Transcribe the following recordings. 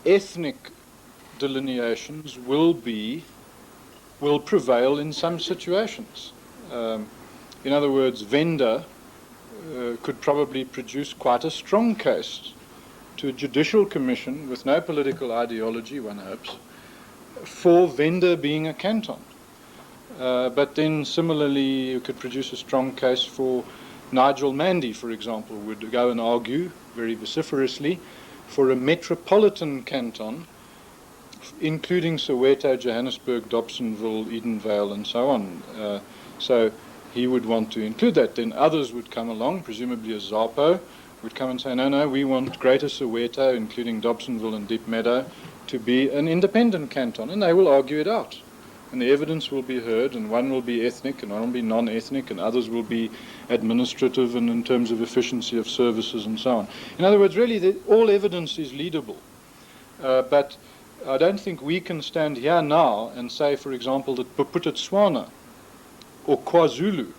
ethnic delineations will prevail in some situations. In other words, Venda could probably produce quite a strong case to a judicial commission with no political ideology, one hopes, for Venda being a canton. But then similarly, you could produce a strong case for Nigel Mandy, for example, would go and argue very vociferously for a metropolitan canton, including Soweto, Johannesburg, Dobsonville, Edenvale, and so on. So he would want to include that. Then others would come along, presumably a ZAPO, would come and say, no, we want Greater Soweto, including Dobsonville and Deep Meadow, to be an independent canton, and they will argue it out. And the evidence will be heard, and one will be ethnic, and one will be non-ethnic, and others will be administrative and in terms of efficiency of services and so on. In other words, really, all evidence is leadable. But I don't think we can stand here now and say, for example, that Bophuthatswana or KwaZulu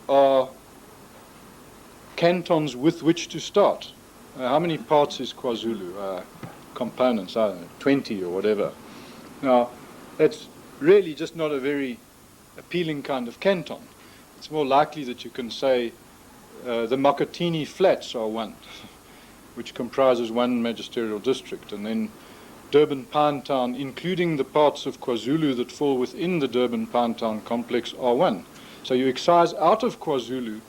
are cantons with which to start. How many parts is KwaZulu? Components, I don't know, 20 or whatever. Now, that's really just not a very appealing kind of canton. It's more likely that you can say the Makotini Flats are one, which comprises one magisterial district, and then Durban Pinetown, including the parts of KwaZulu that fall within the Durban Pinetown complex, are one. So you excise out of KwaZulu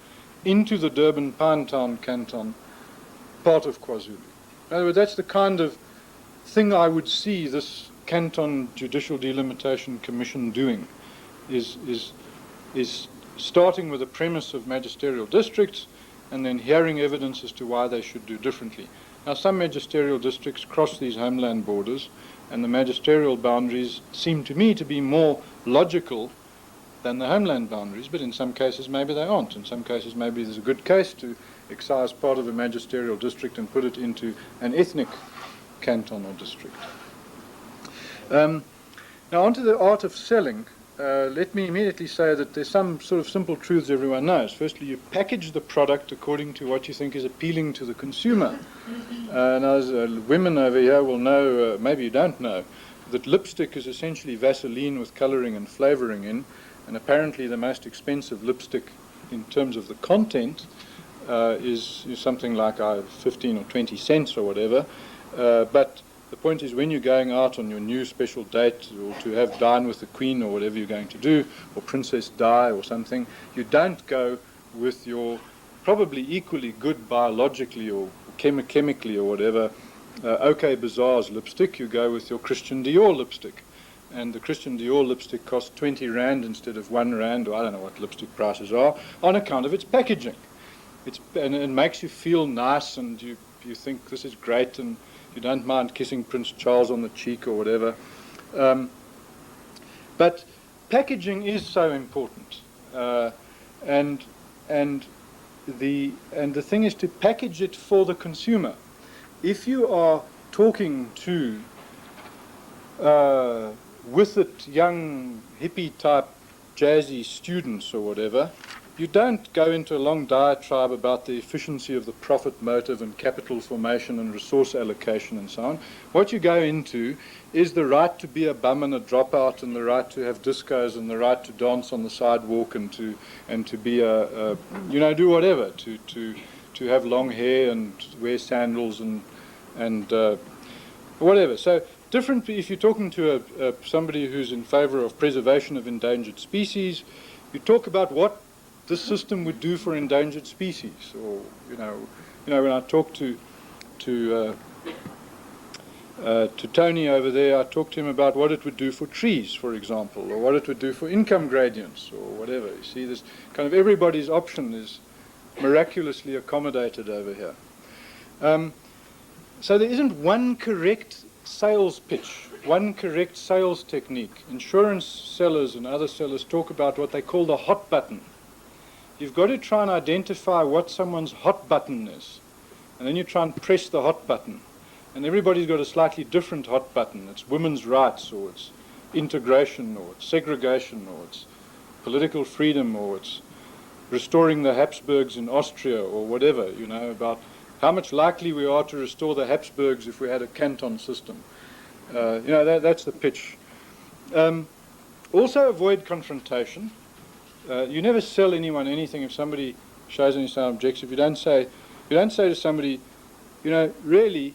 into the Durban Pinetown canton part of KwaZulu. In other words, that's the kind of thing I would see this Canton Judicial Delimitation Commission doing, is starting with a premise of magisterial districts and then hearing evidence as to why they should do differently. Now, some magisterial districts cross these homeland borders, and the magisterial boundaries seem to me to be more logical than the homeland boundaries, but in some cases maybe they aren't. In some cases maybe there's a good case to excise part of a magisterial district and put it into an ethnic canton or district. Now, onto the art of selling. Let me immediately say that there's some sort of simple truths everyone knows. Firstly, you package the product according to what you think is appealing to the consumer. Now, as women over here will know, maybe you don't know, that lipstick is essentially Vaseline with coloring and flavoring in, and apparently the most expensive lipstick in terms of the content is something like 15 or 20 cents or whatever. But the point is, when you're going out on your new special date, or to have dine with the Queen or whatever you're going to do, or Princess Di or something, you don't go with your probably equally good biologically or chemically or whatever OK Bazaar's lipstick. You go with your Christian Dior lipstick. And the Christian Dior lipstick costs 20 Rand instead of 1 Rand, or I don't know what lipstick prices are, on account of its packaging. And it makes you feel nice, and you think this is great, and you don't mind kissing Prince Charles on the cheek or whatever. But packaging is so important. And the thing is to package it for the consumer. If you are talking to with it young hippie type jazzy students or whatever, you don't go into a long diatribe about the efficiency of the profit motive and capital formation and resource allocation and so on. What you go into is the right to be a bum and a dropout, and the right to have discos, and the right to dance on the sidewalk, and to be do whatever, to have long hair and wear sandals and whatever. So different. If you're talking to somebody who's in favor of preservation of endangered species, you talk about what this system would do for endangered species. Or when I talk to Tony over there, I talk to him about what it would do for trees, for example, or what it would do for income gradients, or whatever. You see, this kind of everybody's option is miraculously accommodated over here. So there isn't one correct sales pitch, one correct sales technique. Insurance sellers and other sellers talk about what they call the hot button. You've got to try and identify what someone's hot button is, and then you try and press the hot button. And everybody's got a slightly different hot button. It's women's rights, or it's integration, or it's segregation, or it's political freedom, or it's restoring the Habsburgs in Austria, or whatever, about how much likely we are to restore the Habsburgs if we had a canton system. That's the pitch. Also avoid confrontation. You never sell anyone anything if somebody shows any sign of objection. You don't say to somebody, really,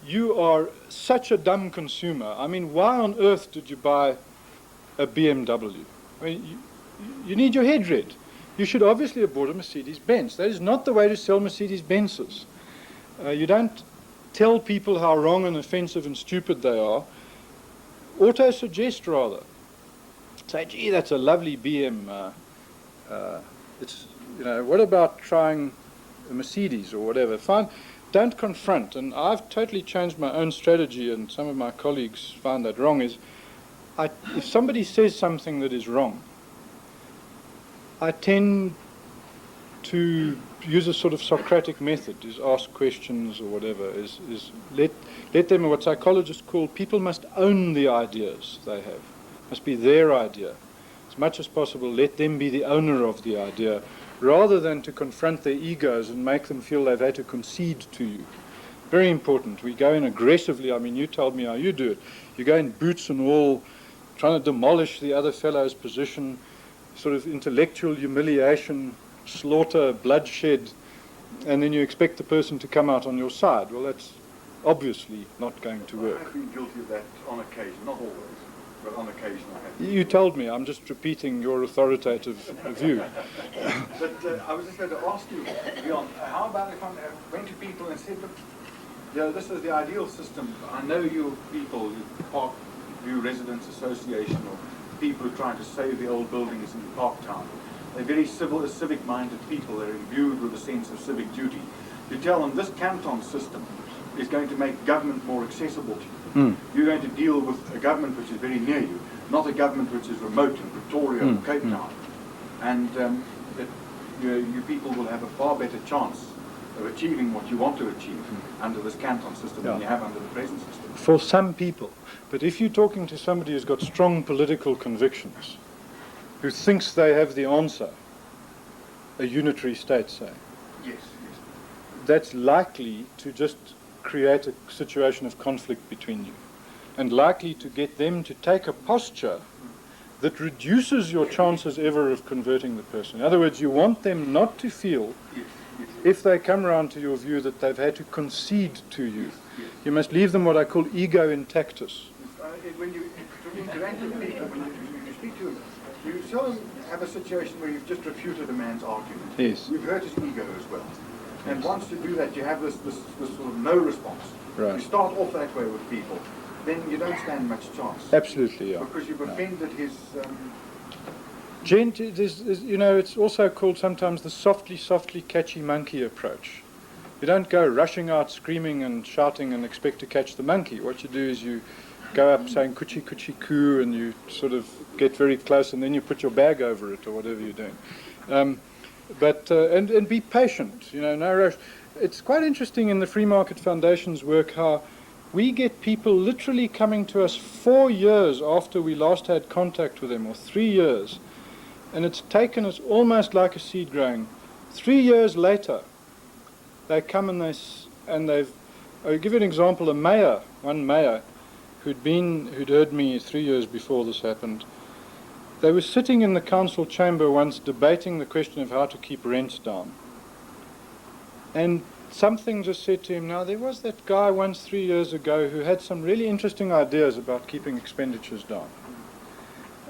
you are such a dumb consumer. I mean, why on earth did you buy a BMW? I mean, you need your head read. You should obviously have bought a Mercedes-Benz. That is not the way to sell Mercedes-Benzes. You don't tell people how wrong and offensive and stupid they are. Auto-suggest rather. Say, gee, that's a lovely BM. What about trying a Mercedes or whatever? Fine. Don't confront. And I've totally changed my own strategy, and some of my colleagues find that wrong, if somebody says something that is wrong, I tend to use a sort of Socratic method, is ask questions or whatever, is let them, what psychologists call, people must own the ideas they have, must be their idea. As much as possible, let them be the owner of the idea, rather than to confront their egos and make them feel they've had to concede to you. Very important. We go in aggressively. I mean, you told me how you do it. You go in boots and all, trying to demolish the other fellow's position, sort of intellectual humiliation, slaughter, bloodshed, and then you expect the person to come out on your side. Well, that's obviously not going to work. I've been guilty of that on occasion, not always, but on occasion I have. You told me. I'm just repeating your authoritative view. But I was just going to ask you, Leon, how about if I went to people and said, look, this is the ideal system. I know you people, you Parkview Residents Association, or people who are trying to save the old buildings in Parktown. They're very civic-minded people. They're imbued with a sense of civic duty. You tell them this canton system is going to make government more accessible to you. You're going to deal with a government which is very near you, not a government which is remote in Pretoria or Cape Town. And that you people will have a far better chance of achieving what you want to achieve under this canton system than you have under the present system. For some people. But if you're talking to somebody who's got strong political convictions, who thinks they have the answer, a unitary state, say, yes. That's likely to just create a situation of conflict between you, and likely to get them to take a posture that reduces your chances ever of converting the person. In other words, you want them not to feel, if they come around to your view, that they've had to concede to you. You must leave them what I call ego intactus. When you interact with people, when you speak to them, you seldom have a situation where you've just refuted a man's argument. Yes. You've hurt his ego as well. And once you do that, you have this sort of no response. Right. You start off that way with people, then you don't stand much chance. Absolutely, yeah. Because you've offended his... Gent, it's also called sometimes the softly catchy monkey approach. You don't go rushing out screaming and shouting and expect to catch the monkey. What you do is you go up saying kuchi kuchi koo, and you sort of get very close, and then you put your bag over it or whatever you're doing. And be patient, no rush. It's quite interesting in the Free Market Foundation's work how we get people literally coming to us 4 years after we last had contact with them, or 3 years, and it's taken us almost like a seed growing. 3 years later, they come and I'll give you an example. One mayor who'd heard me 3 years before this happened. They were sitting in the council chamber once debating the question of how to keep rents down. And something just said to him, now there was that guy once 3 years ago who had some really interesting ideas about keeping expenditures down.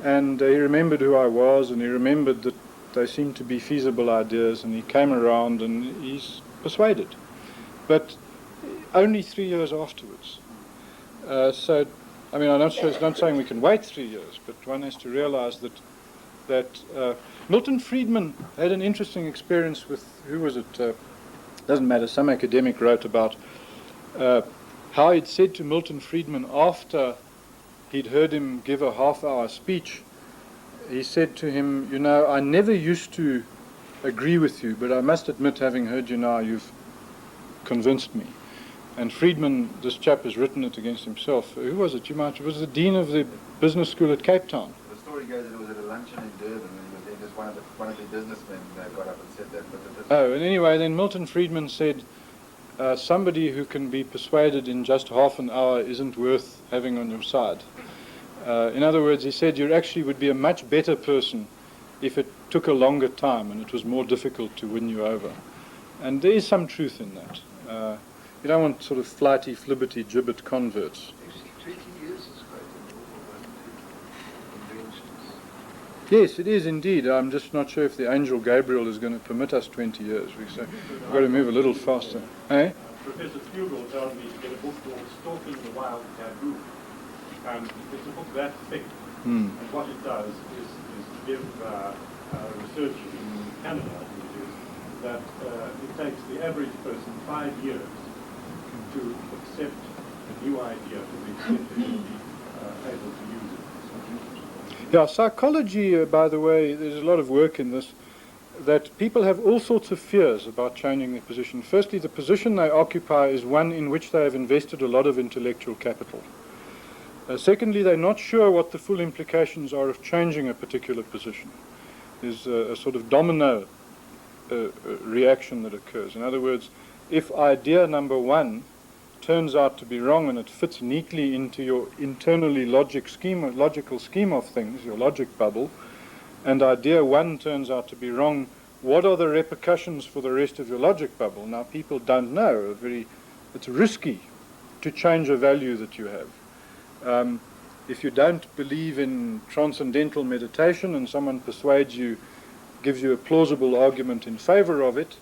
And he remembered who I was, and he remembered that they seemed to be feasible ideas, and he came around and he's persuaded. But only 3 years afterwards. I'm not saying we can wait 3 years, but one has to realize that Milton Friedman had an interesting experience with, who was it? Doesn't matter, some academic wrote about how he'd said to Milton Friedman after he'd heard him give a half-hour speech, he said to him, I never used to agree with you, but I must admit, having heard you now, you've convinced me. And Friedman, this chap has written it against himself. Who was it? It was the dean of the business school at Cape Town. The story goes that it was at a luncheon in Durban, and then just one of the businessmen got up and said that. And anyway, then Milton Friedman said, somebody who can be persuaded in just half an hour isn't worth having on your side. In other words, he said you actually would be a much better person if it took a longer time and it was more difficult to win you over. And there is some truth in that. You don't want sort of flighty, flibbity, gibbet converts. Actually, 20 years is quite a normal one to conventions. Yes, it is indeed. I'm just not sure if the angel Gabriel is going to permit us 20 years. We've got to move a little faster. Eh? Professor Fugel told me to get a book called Stalking the Wild Taboo. It's a book that thick. And what it does is give research in Canada, which is that it takes the average person 5 years to accept a new idea to the extent that you'll be able to use it. Yeah, psychology, by the way, there's a lot of work in this, that people have all sorts of fears about changing their position. Firstly, the position they occupy is one in which they have invested a lot of intellectual capital. Secondly, they're not sure what the full implications are of changing a particular position. There's a sort of domino reaction that occurs. In other words, if idea number one turns out to be wrong and it fits neatly into your internally logical scheme of things, your logic bubble, and idea one turns out to be wrong, what are the repercussions for the rest of your logic bubble? Now, people don't know. It's risky to change a value that you have. If you don't believe in transcendental meditation and someone persuades you, gives you a plausible argument in favor of it,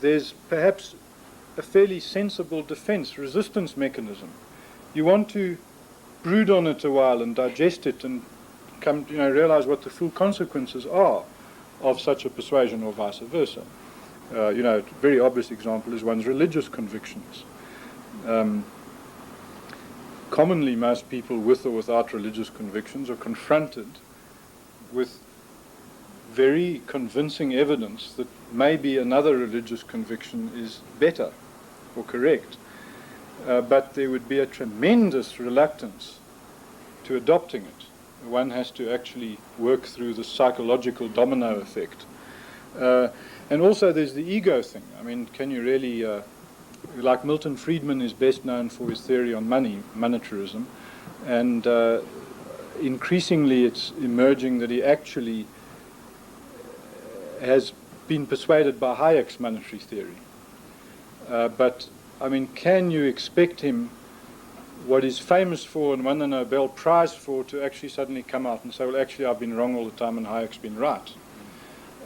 there's perhaps a fairly sensible defense, resistance mechanism. You want to brood on it a while and digest it and realize what the full consequences are of such a persuasion or vice versa. A very obvious example is one's religious convictions. Commonly, most people with or without religious convictions are confronted with very convincing evidence that maybe another religious conviction is better or correct. But there would be a tremendous reluctance to adopting it. One has to actually work through the psychological domino effect. And also there's the ego thing. I mean, can you really... like Milton Friedman is best known for his theory on money, monetarism, and increasingly it's emerging that he actually has been persuaded by Hayek's monetary theory. But, I mean, can you expect him, what he's famous for and won the Nobel Prize for, to actually suddenly come out and say, well, actually I've been wrong all the time and Hayek's been right.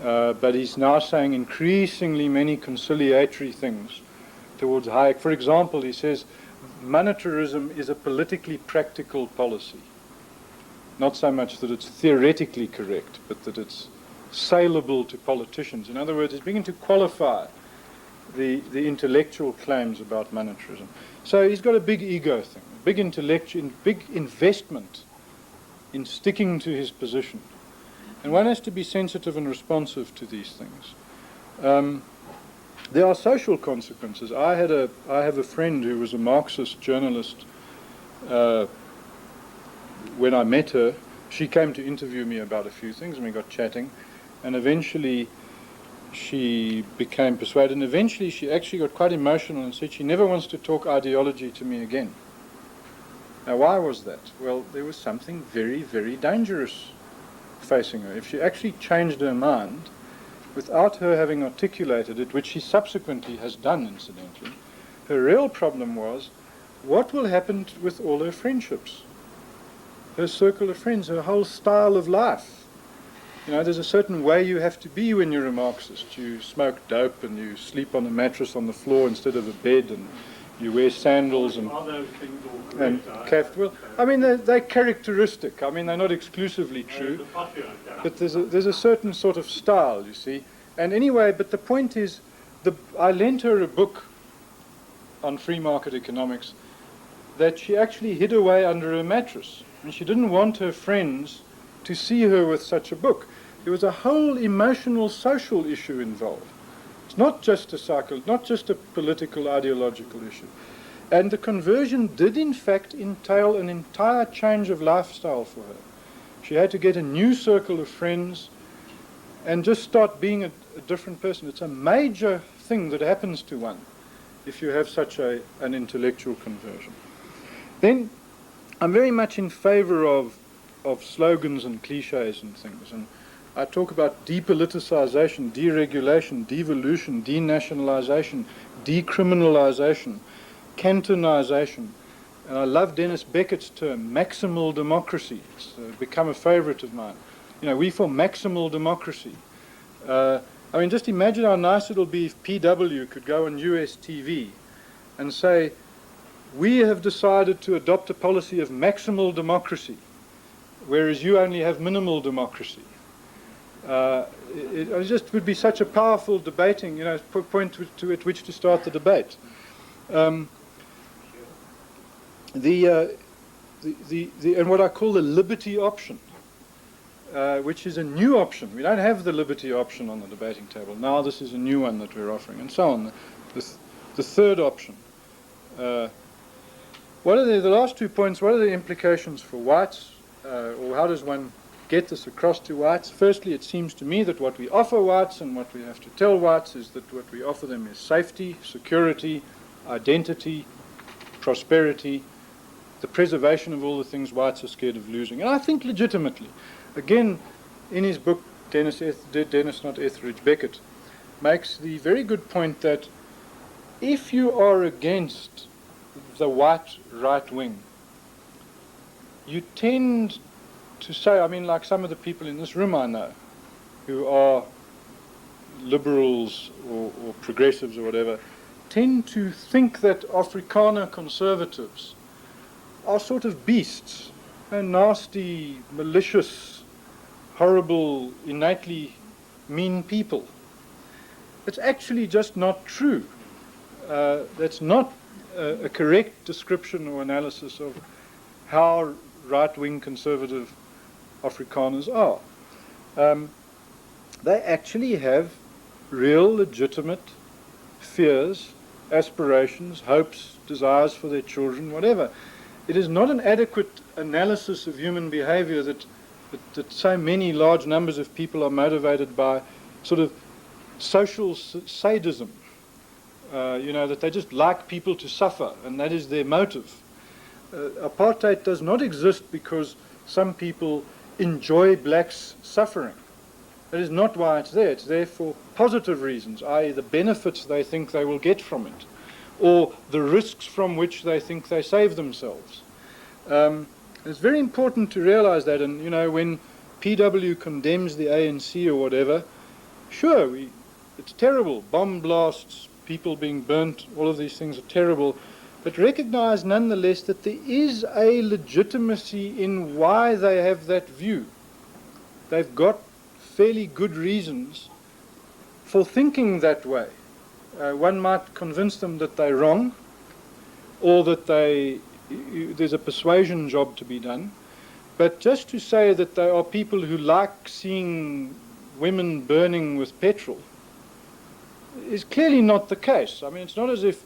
But he's now saying increasingly many conciliatory things towards Hayek. For example, he says monetarism is a politically practical policy. Not so much that it's theoretically correct, but that it's saleable to politicians. In other words, he's beginning to qualify the intellectual claims about monetarism. So he's got a big ego thing, a big intellectual, big investment in sticking to his position. And one has to be sensitive and responsive to these things. There are social consequences. I have a friend who was a Marxist journalist. When I met her, she came to interview me about a few things, and we got chatting. And eventually, she became persuaded. And eventually, she actually got quite emotional and said she never wants to talk ideology to me again. Now, why was that? Well, there was something very, very dangerous facing her. If she actually changed her mind, without her having articulated it, which she subsequently has done, incidentally, her real problem was, what will happen with all her friendships? Her circle of friends, her whole style of life. You know, there's a certain way you have to be when you're a Marxist. You smoke dope and you sleep on a mattress on the floor instead of a bed, and you wear sandals and well, I mean, they're characteristic. I mean, they're not exclusively true, but there's a certain sort of style, you see. And anyway, but the point is, I lent her a book on free market economics that she actually hid away under her mattress, and she didn't want her friends to see her with such a book. There was a whole emotional, social issue involved. It's not just a political, ideological issue. And the conversion did in fact entail an entire change of lifestyle for her. She had to get a new circle of friends and just start being a different person. It's a major thing that happens to one if you have such an intellectual conversion. Then I'm very much in favor of slogans and cliches and things. And I talk about depoliticization, deregulation, devolution, denationalization, decriminalization, cantonization. And I love Dennis Beckett's term, maximal democracy. It's become a favorite of mine. You know, we for maximal democracy. I mean, just imagine how nice it'll be if PW could go on US TV and say, we have decided to adopt a policy of maximal democracy, whereas you only have minimal democracy. It just would be such a powerful debating, you know, point at which to start the debate. And what I call the liberty option, which is a new option. We don't have the liberty option on the debating table. Now this is a new one that we're offering, and so on. The third option. What are the last 2 points? What are the implications for whites, or how does one get this across to whites? Firstly, it seems to me that what we offer whites and what we have to tell whites is that what we offer them is safety, security, identity, prosperity, the preservation of all the things whites are scared of losing. And I think legitimately, again, in his book, Dennis not Etheridge, Beckett, makes the very good point that if you are against the white right wing, you tend to say, I mean, like some of the people in this room I know, who are liberals or progressives or whatever, tend to think that Afrikaner conservatives are sort of beasts, and nasty, malicious, horrible, innately mean people. It's actually just not true. That's not a correct description or analysis of how right-wing conservative Afrikaners are. They actually have real, legitimate fears, aspirations, hopes, desires for their children, whatever. It is not an adequate analysis of human behavior that so many large numbers of people are motivated by sort of social sadism. You know, that they just like people to suffer, and that is their motive. Apartheid does not exist because some people enjoy blacks suffering. That is not why it's there. It's there for positive reasons, i.e. the benefits they think they will get from it, or the risks from which they think they save themselves. It's very important to realize that, and you know, when PW condemns the ANC or whatever, sure, it's terrible. Bomb blasts, people being burnt, all of these things are terrible, but recognize nonetheless that there is a legitimacy in why they have that view. They've got fairly good reasons for thinking that way. One might convince them that they're wrong, or that there's a persuasion job to be done, but just to say that they are people who like seeing women burning with petrol is clearly not the case. I mean, it's not as if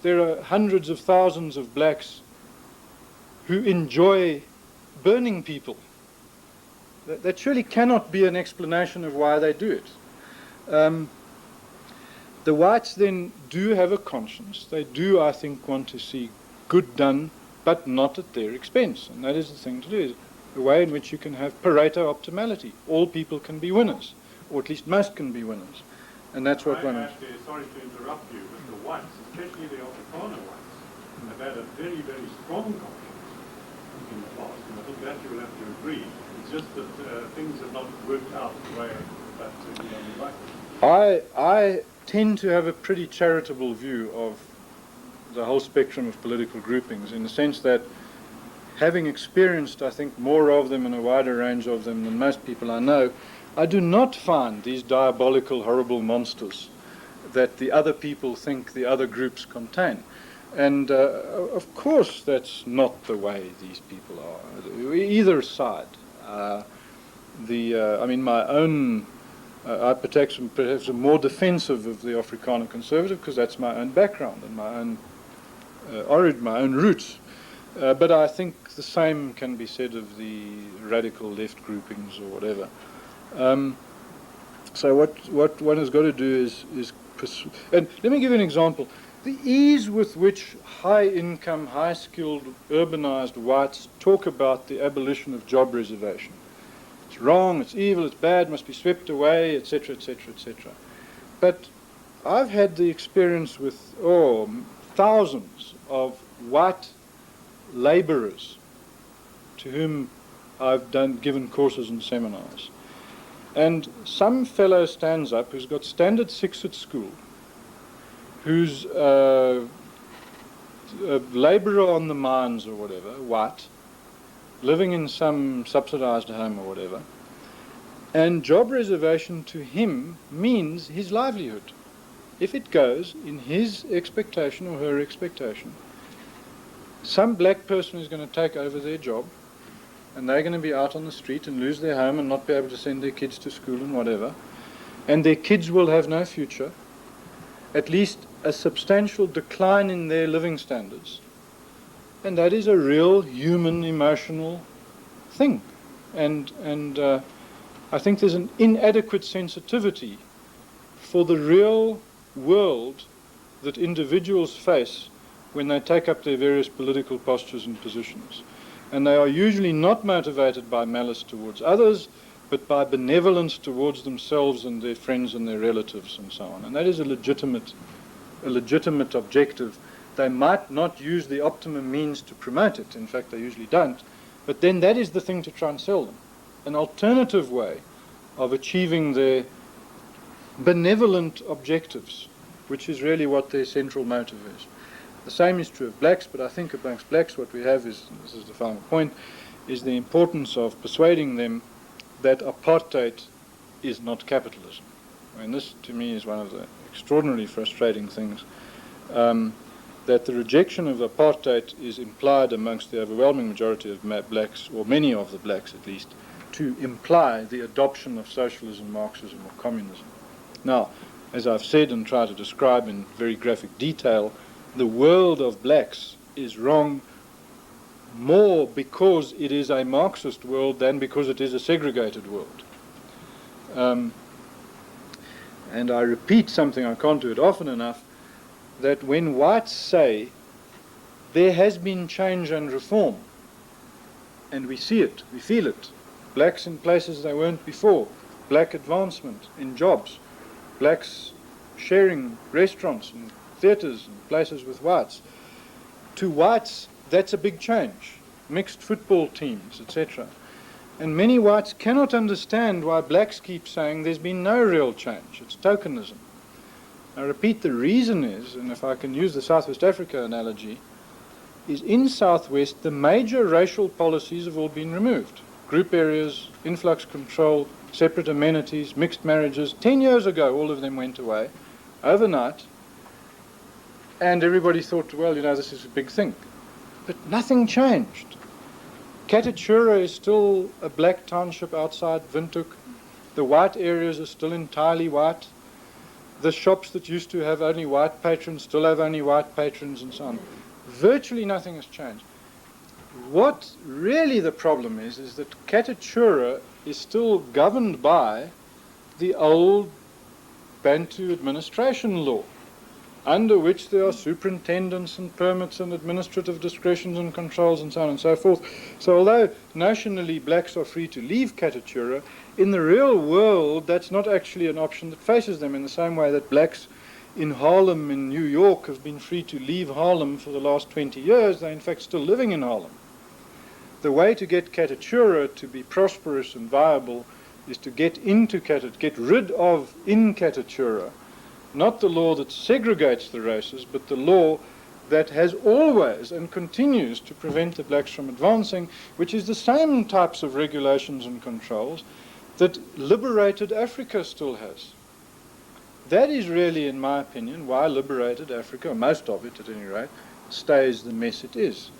there are hundreds of thousands of blacks who enjoy burning people. That surely cannot be an explanation of why they do it. The whites then do have a conscience. They do, I think, want to see good done, but not at their expense. And that is the thing to do, is the way in which you can have Pareto optimality. All people can be winners, or at least most can be winners. And that's what one is. Sorry to interrupt you, but the whites, especially the Afrikaner whites, have had a very, very strong conscience in the past. And I think that you will have to agree. It's just that things have not worked out the way that you like. I tend to have a pretty charitable view of the whole spectrum of political groupings, in the sense that, having experienced, I think, more of them and a wider range of them than most people I know, I do not find these diabolical, horrible monsters that the other people think the other groups contain. And of course that's not the way these people are, either side. I mean, my own, I perhaps am more defensive of the Afrikaner conservative because that's my own background and my own origin, my own roots. But I think the same can be said of the radical left groupings or whatever. So what one has got to do is and let me give you an example. the ease with which high-income, high-skilled, urbanized whites talk about the abolition of job reservation. It's wrong, it's evil, it's bad, must be swept away, etc., etc., etc. But I've had the experience with, thousands of white laborers to whom I've given courses and seminars. And some fellow stands up who's got standard 6 at school, who's a labourer on the mines or whatever, white, living in some subsidised home or whatever, and job reservation to him means his livelihood. If it goes in his expectation or her expectation, some black person is going to take over their job, and they're going to be out on the street and lose their home and not be able to send their kids to school and whatever, and their kids will have no future, at least a substantial decline in their living standards. And that is a real human emotional thing. And I think there's an inadequate sensitivity for the real world that individuals face when they take up their various political postures and positions. And they are usually not motivated by malice towards others, but by benevolence towards themselves and their friends and their relatives and so on. And that is a legitimate objective. They might not use the optimum means to promote it. In fact, they usually don't. But then that is the thing to try and sell them. An alternative way of achieving their benevolent objectives, which is really what their central motive is. The same is true of blacks, but I think amongst blacks what we have is, and this is the final point, is the importance of persuading them that apartheid is not capitalism. I mean, this to me is one of the extraordinarily frustrating things, that the rejection of apartheid is implied amongst the overwhelming majority of blacks, or many of the blacks at least, to imply the adoption of socialism, Marxism, or communism. Now, as I've said and tried to describe in very graphic detail, the world of blacks is wrong more because it is a Marxist world than because it is a segregated world. And I repeat something, I can't do it often enough, that when whites say there has been change and reform, and we see it, we feel it, blacks in places they weren't before, black advancement in jobs, blacks sharing restaurants and theatres and places with whites. To whites, that's a big change. Mixed football teams, etc. And many whites cannot understand why blacks keep saying there's been no real change. It's tokenism. I repeat, the reason is, and if I can use the Southwest Africa analogy, is in Southwest the major racial policies have all been removed. Group areas, influx control, separate amenities, mixed marriages. 10 years ago all of them went away overnight, and everybody thought, well, you know, this is a big thing. But nothing changed. Katatura is still a black township outside Windhoek. The white areas are still entirely white. The shops that used to have only white patrons still have only white patrons and so on. Virtually nothing has changed. What really the problem is that Katatura is still governed by the old Bantu administration law, under which there are superintendents and permits and administrative discretions and controls and so on and so forth. So although notionally blacks are free to leave Katatura, in the real world that's not actually an option that faces them, in the same way that blacks in Harlem in New York have been free to leave Harlem for the last 20 years. They're in fact still living in Harlem. The way to get Katatura to be prosperous and viable is to get rid of in Katatura not the law that segregates the races, but the law that has always and continues to prevent the blacks from advancing, which is the same types of regulations and controls that liberated Africa still has. That is really, in my opinion, why liberated Africa, or most of it at any rate, stays the mess it is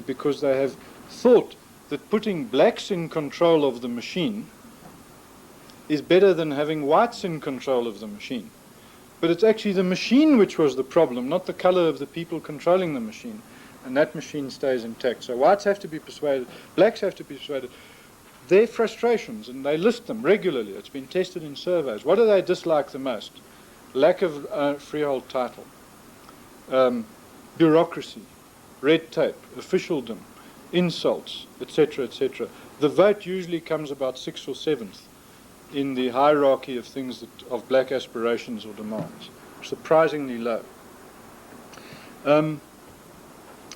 because they have thought that putting blacks in control of the machine is better than having whites in control of the machine. But it's actually the machine which was the problem, not the color of the people controlling the machine. And that machine stays intact. So whites have to be persuaded, blacks have to be persuaded. Their frustrations, and they list them regularly, it's been tested in surveys. What do they dislike the most? Lack of freehold title. bureaucracy, red tape, officialdom, insults, etc., etc. The vote usually comes about 6th or 7th in the hierarchy of things of black aspirations or demands. Surprisingly low.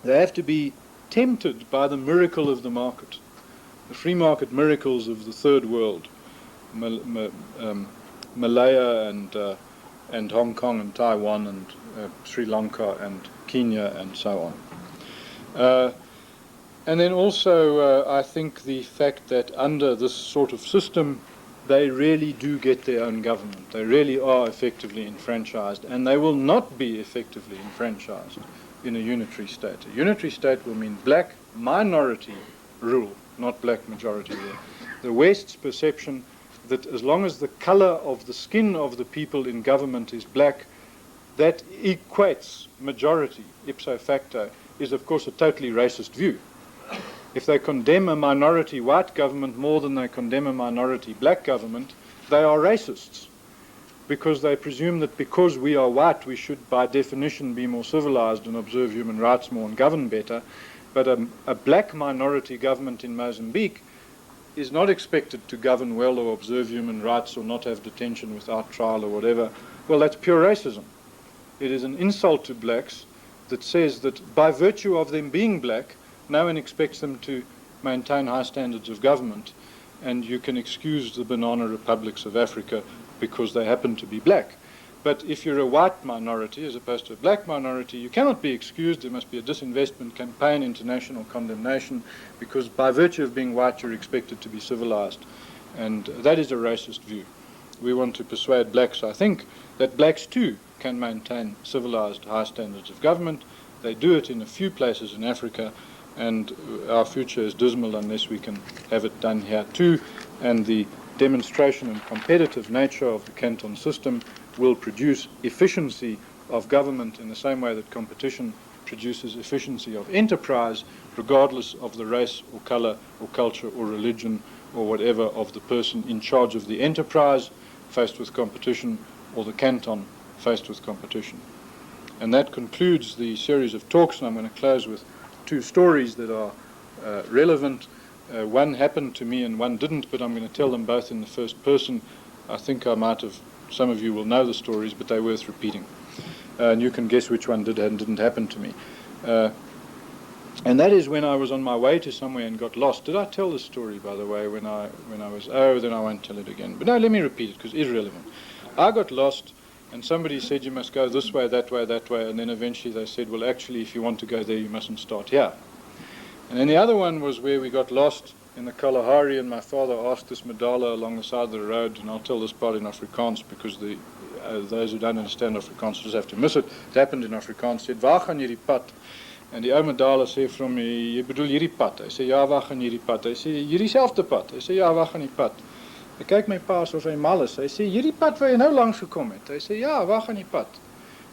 They have to be tempted by the miracle of the market, the free market miracles of the third world, Malaya and Hong Kong and Taiwan and Sri Lanka and Kenya and so on. And then also I think the fact that under this sort of system they really do get their own government. They really are effectively enfranchised, and they will not be effectively enfranchised in a unitary state. A unitary state will mean black minority rule, not black majority rule. The West's perception that as long as the color of the skin of the people in government is black, that equates majority, ipso facto, is of course a totally racist view. If they condemn a minority white government more than they condemn a minority black government, they are racists, because they presume that because we are white we should by definition be more civilized and observe human rights more and govern better. But a black minority government in Mozambique is not expected to govern well or observe human rights or not have detention without trial or whatever. Well, that's pure racism. It is an insult to blacks that says that by virtue of them being black, no one expects them to maintain high standards of government, and you can excuse the banana republics of Africa because they happen to be black. But if you're a white minority as opposed to a black minority, you cannot be excused. There must be a disinvestment campaign, international condemnation, because by virtue of being white you're expected to be civilized. And that is a racist view. We want to persuade blacks, I think, that blacks too can maintain civilized high standards of government. They do it in a few places in Africa, and our future is dismal unless we can have it done here too. And the demonstration and competitive nature of the canton system will produce efficiency of government in the same way that competition produces efficiency of enterprise, regardless of the race or color or culture or religion or whatever of the person in charge of the enterprise faced with competition, or the canton faced with competition. And that concludes the series of talks, and I'm going to close with two stories that are relevant. One happened to me and one didn't, but I'm going to tell them both in the first person. I think I might have, some of you will know the stories, but they're worth repeating. And you can guess which one did and didn't happen to me. And that is when I was on my way to somewhere and got lost. Did I tell this story, by the way, when I was, then I won't tell it again. But no, let me repeat it, because it's relevant. I got lost, and somebody said you must go this way, that way, that way, and then eventually they said, well, actually, if you want to go there, you mustn't start here. And then the other one was where we got lost in the Kalahari, and my father asked this Madala along the side of the road, and I'll tell this part in Afrikaans because those who don't understand Afrikaans just have to miss it. It happened in Afrikaans. Said, waar gaan hierdie pad? En die ou Madala sê vir hom, jy bedoel hierdie pad? Hy sê, ja, waar gaan hierdie pad? Hy sê, hierdie selfde pad. Hy sê, ja, waar gaan die pad? Hy kyk my pa asof hy mal is. Hy sê, hierdie pad waar jy nou langs gekom het. Hy sê, ja, waar gaan die pad?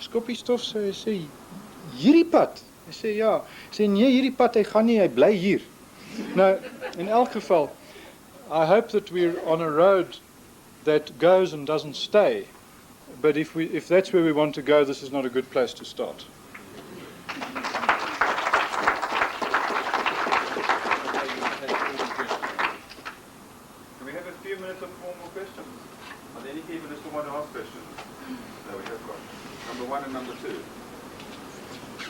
Skoppie stof sê, hy sê, hierdie pad? Hy sê, ja. Hy sê, nee, hierdie pad, hy gaan nie, hy bly hier. Now, in elk geval, I hope that we're on a road that goes and doesn't stay. But if that's where we want to go, this is not a good place to start. Can we have a few minutes of formal questions? Are there any people who still want to ask questions? No, we have got number one and number two.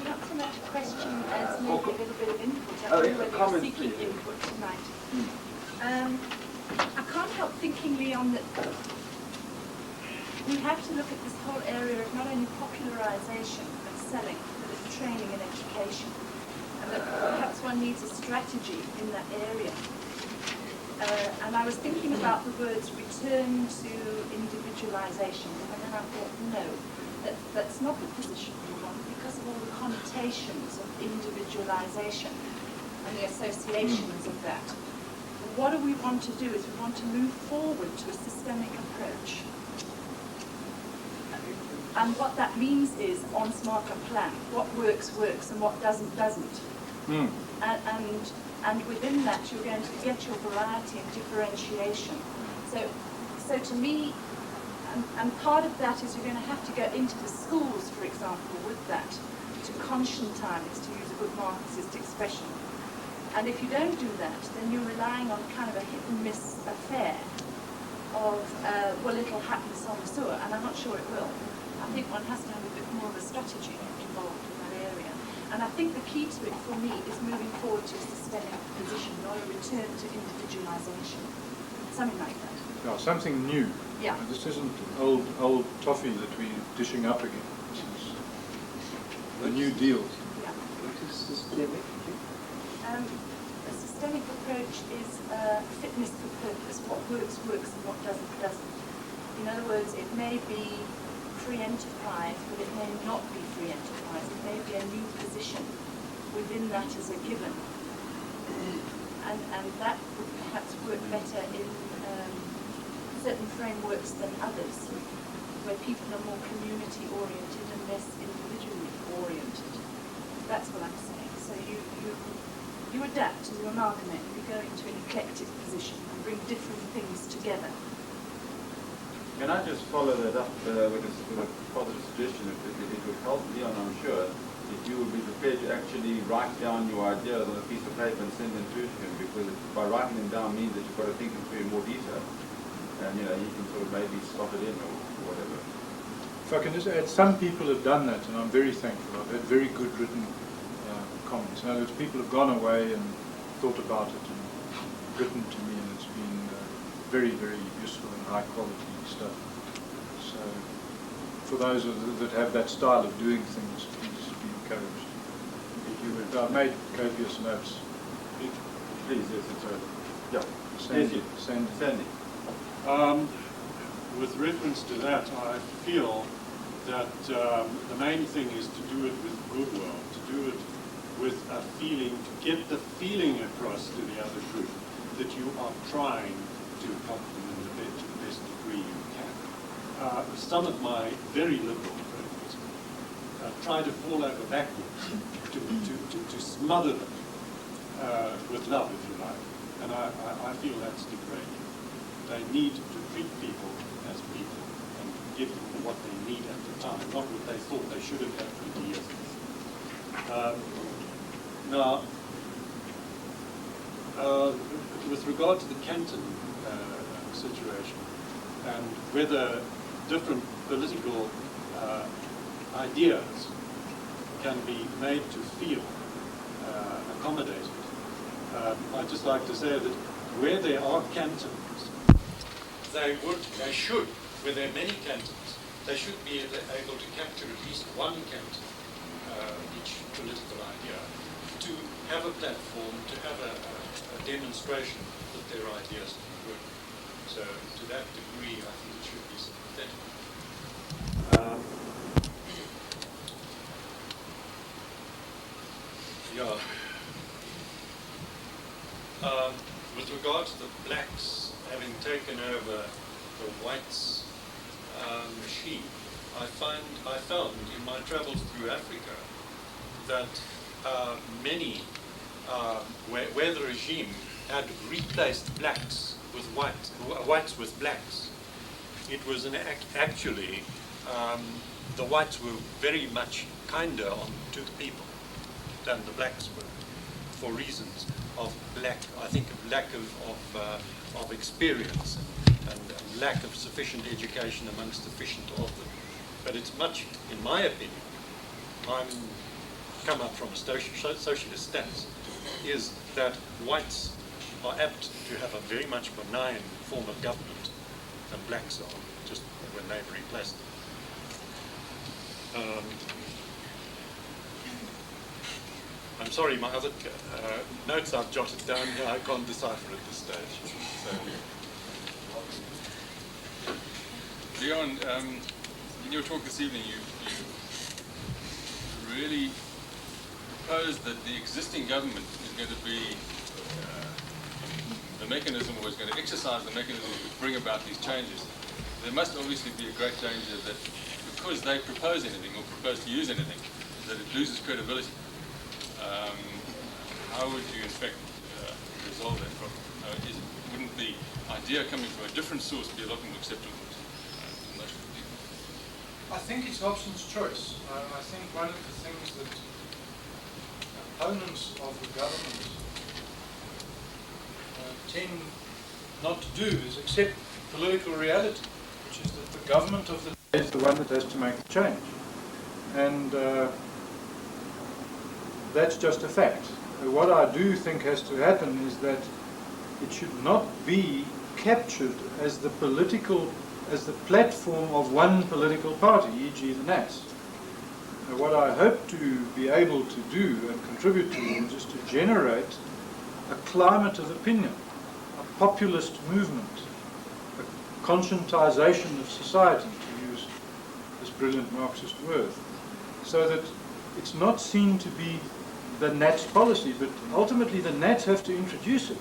Not so much a question as maybe a little bit of input. I don't know whether you're seeking input tonight. I can't help thinking, Leon, that we have to look at this whole area of not only popularization but selling, but of training and education, and that perhaps one needs a strategy in that area. And I was thinking about the words return to individualization, and then I thought, no, that's not the position we want, because of all the connotations of individualization and the associations of that. What do we want to do is we want to move forward to a systemic approach. And what that means is on smarter plan. What works, works, and what doesn't, doesn't. And within that, you're going to get your variety and differentiation. So to me, And part of that is you're going to have to go into the schools, for example, with that, to conscientize, to use a good Marxist expression. And if you don't do that, then you're relying on kind of a hit and miss affair of, well, it'll happen some sewer, and I'm not sure it will. I think one has to have a bit more of a strategy involved in that area. And I think the key to it for me is moving forward to a systemic position, not a return to individualization. Something like that. Yeah, something new. Yeah. This isn't old toffee that we're dishing up again. This is the New Deal. Yeah. What is systemic? A systemic approach is fitness for purpose. What works, works, and what doesn't, doesn't. In other words, it may be free enterprise, but it may not be free enterprise. It may be a new position within that as a given. And that would perhaps work better in certain frameworks than others, where people are more community-oriented and less individually-oriented. That's what I'm saying. So you adapt and you amalgamate, you go into an eclectic position and bring different things together. Can I just follow that up with a positive suggestion? It would help Leon, I'm sure, if you would be prepared to actually write down your ideas on a piece of paper and send them through to him, because by writing them down means that you've got to think them through in more detail. And you know, you can sort of maybe slot it in or whatever. If I can just add, some people have done that, and I'm very thankful. I've had very good written comments. In other words, people have gone away and thought about it and written to me, and it's been very, very useful and high quality stuff. So for those that have that style of doing things, please be encouraged. If you would, I've made copious notes. Please, yes, it's right. Yeah. Sandy. With reference to that, I feel that the main thing is to do it with goodwill, to do it with a feeling, to get the feeling across to the other group that you are trying to help them to the best degree you can. Some of my very liberal friends try to fall over backwards to smother them with love, if you like. And I feel that's degrading. They need to treat people as people and give them what they need at the time, not what they thought they should have had 20 years ago. Now, with regard to the Canton situation and whether different political ideas can be made to feel accommodated, I'd just like to say that where there are cantons, they should, where there are many cantons, they should be able to capture at least one canton, each political idea, to have a platform, to have a demonstration that their ideas work. So to that degree, I think it should be sympathetic. With regard to the blacks having taken over the whites' machine, I found in my travels through Africa that many, where the regime had replaced blacks with whites with blacks, it was actually the whites were very much kinder to the people than the blacks were, for reasons of lack of experience and lack of sufficient education amongst sufficient of them. But it's much, in my opinion, I'm come up from a socialist stance, is that whites are apt to have a very much benign form of government than blacks are, just when they've replaced them. I'm sorry, my other notes I've jotted down here, I can't decipher at this stage. So. Leon, in your talk this evening, you really proposed that the existing government is going to be the mechanism, or is going to exercise the mechanism to bring about these changes. There must obviously be a great danger that because they propose anything or propose to use anything, that it loses credibility. How would you, in fact, resolve that problem? Wouldn't the idea coming from a different source be a lot more acceptable to most I think it's Hobson's choice. I think one of the things that opponents of the government tend not to do is accept political reality, which is that the government of the day is the one that has to make the change. And that's just a fact. What I do think has to happen is that it should not be captured as the platform of one political party, e.g. the NAS. What I hope to be able to do and contribute to is just to generate a climate of opinion, a populist movement, a conscientization of society, to use this brilliant Marxist word, so that it's not seen to be the Nats policy, but ultimately the Nats have to introduce it.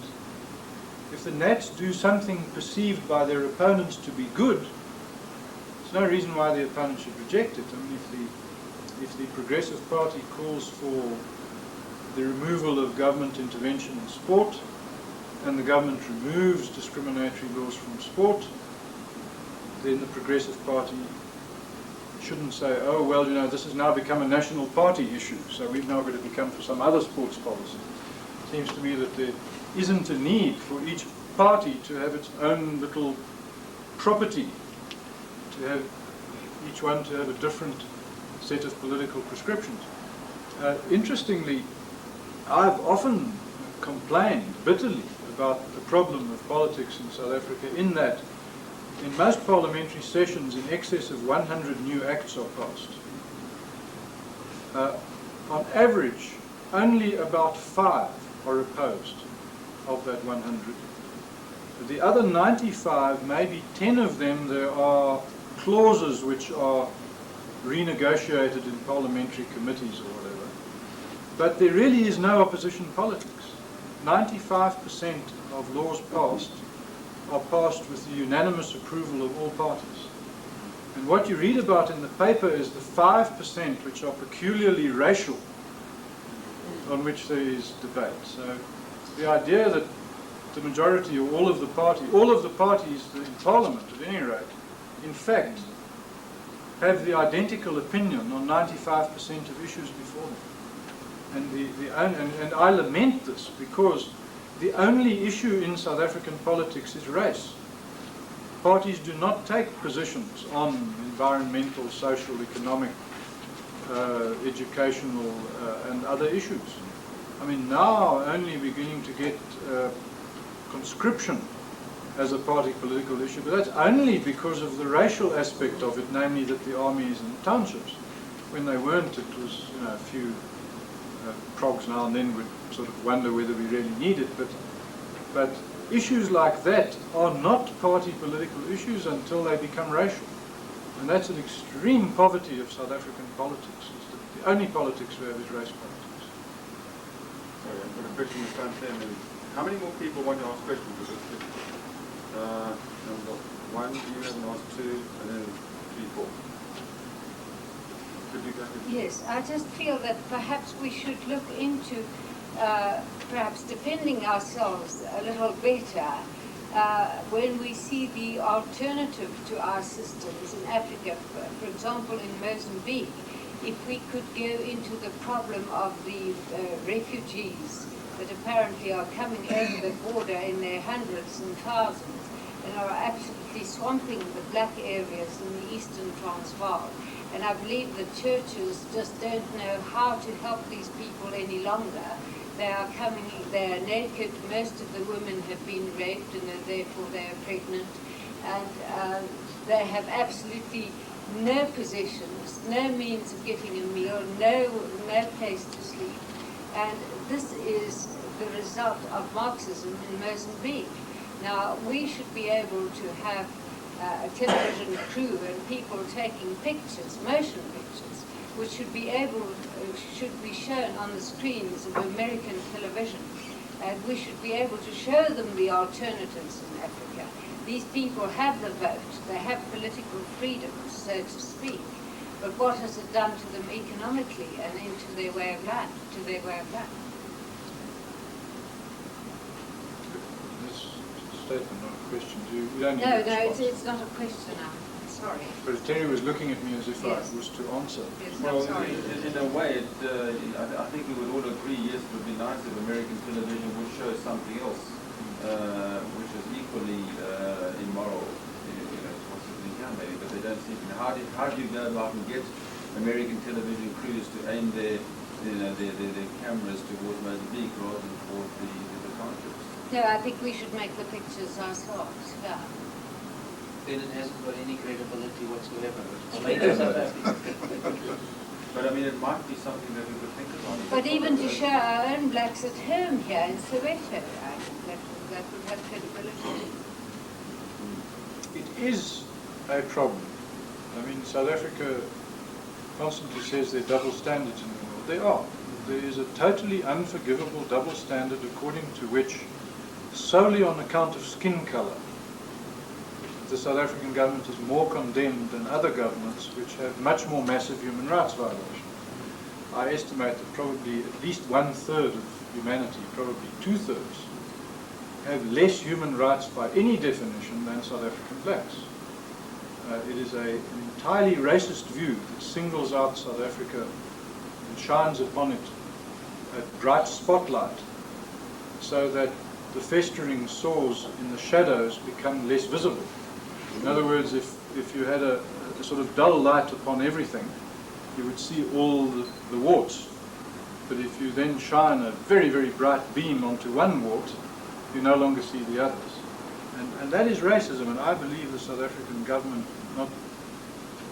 If the Nats do something perceived by their opponents to be good, there's no reason why the opponent should reject it. I mean, if the Progressive Party calls for the removal of government intervention in sport, and the government removes discriminatory laws from sport, then the Progressive Party shouldn't say, oh, well, you know, this has now become a national party issue, so we've now got to become for some other sports policy. It seems to me that there isn't a need for each party to have its own little property, to have each one to have a different set of political prescriptions. Interestingly, I've often complained bitterly about the problem of politics in South Africa in that in most parliamentary sessions in excess of 100 new acts are passed. On average, only about 5 are opposed of that 100. The other 95, maybe 10 of them, there are clauses which are renegotiated in parliamentary committees or whatever. But there really is no opposition politics. 95% of laws passed are passed with the unanimous approval of all parties. And what you read about in the paper is the 5% which are peculiarly racial, on which there is debate. So the idea that the majority or all of the parties in Parliament at any rate, in fact, have the identical opinion on 95% of issues before them. And I lament this because the only issue in South African politics is race. Parties do not take positions on environmental, social, economic, educational and other issues. I mean, now only beginning to get conscription as a party political issue, but that's only because of the racial aspect of it, namely that the army is in the townships. When they weren't, it was, you know, a few progs now and then would sort of wonder whether we really need it, but issues like that are not party political issues until they become racial. And that's an extreme poverty of South African politics. Is that the only politics we have is race politics. Sorry, I've got a question in front there. How many more people want to ask questions? Number 1, you have asked 2, and then 3, 4. Could you go ahead? Yes, I just feel that perhaps we should look into perhaps defending ourselves a little better when we see the alternative to our systems in Africa. For example, in Mozambique, if we could go into the problem of the refugees that apparently are coming over the border in their hundreds and thousands and are absolutely swamping the black areas in the eastern Transvaal. And I believe the churches just don't know how to help these people any longer. They are coming, they are naked, most of the women have been raped and therefore they are pregnant. And they have absolutely no possessions, no means of getting a meal, no place to sleep. And this is the result of Marxism in Mozambique. Now, we should be able to have a television crew and people taking pictures, motion pictures, which should be shown on the screens of American television. And we should be able to show them the alternatives in Africa. These people have the vote, they have political freedom, so to speak. But what has it done to them economically and into their way of life, to their way of life? This statement, not a question. You don't No, need a response. it's not a question. It's sorry. But Terry was looking at me as if Yes. I was to answer. Yes, Well, I'm sorry. in a way, I think we would all agree, yes, it would be nice if American television would show something else, which is equally immoral, possibly here maybe, but they don't seem to. How do you go about and get American television crews to aim their cameras towards Mozambique rather than towards the conflicts? No, I think we should make the pictures ourselves, yeah. Then it hasn't got any credibility whatsoever. It's made in South Africa. But I mean, it might be something that we could think about. But even to show our own blacks at home here in Soweto, I think that would have credibility. It is a problem. I mean, South Africa constantly says there are double standards in the world. There are. There is a totally unforgivable double standard according to which, solely on account of skin color, the South African government is more condemned than other governments which have much more massive human rights violations. I estimate that probably at least 1/3 of humanity, probably 2/3, have less human rights by any definition than South African blacks. It is an entirely racist view that singles out South Africa and shines upon it a bright spotlight so that the festering sores in the shadows become less visible. In other words, if you had a sort of dull light upon everything, you would see all the warts. But if you then shine a very, very bright beam onto one wart, you no longer see the others. And that is racism, and I believe the South African government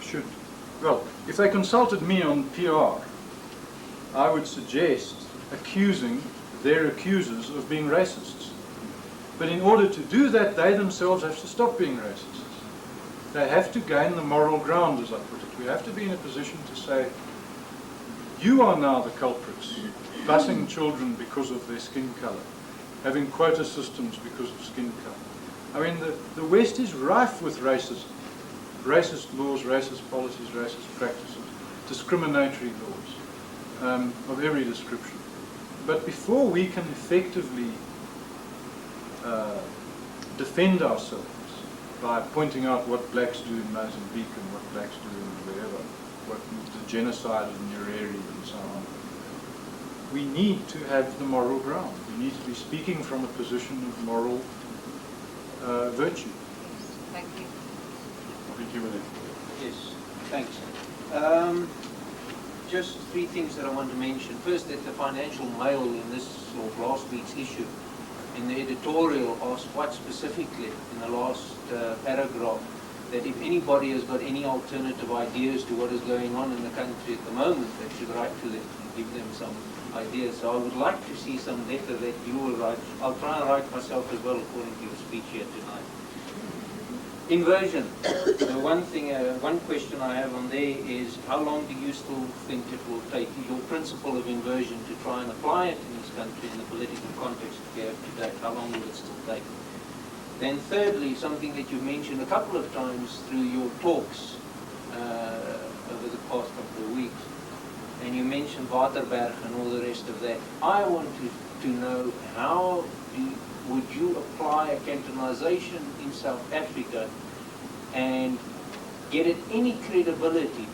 should, well, if they consulted me on PR, I would suggest accusing their accusers of being racists. But in order to do that, they themselves have to stop being racists. They have to gain the moral ground, as I put it. We have to be in a position to say, you are now the culprits, busing children because of their skin color, having quota systems because of skin color. I mean, the West is rife with racism. Racist laws, racist policies, racist practices, discriminatory laws of every description. But before we can effectively defend ourselves by pointing out what blacks do in Mozambique and what blacks do in wherever, what the genocide in Nyerere and so on, we need to have the moral ground. We need to be speaking from a position of moral virtue. Thank you. Thank you, William. Yes, thanks. Just three things that I want to mention. First, that the Financial Mail in this or last week's issue, in the editorial, asked quite specifically in the last paragraph that if anybody has got any alternative ideas to what is going on in the country at the moment, they should write to them and give them some ideas. So I would like to see some letter that you will write. I'll try and write myself as well according to your speech here tonight. Inversion. One question I have on there is, how long do you still think it will take your principle of inversion to try and apply it in this country in the political context we have today? How long will it still take? Then thirdly, something that you've mentioned a couple of times through your talks over the past couple of weeks, and you mentioned Waterberg and all the rest of that. I want to know, how would you apply a cantonization in South Africa and get it any credibility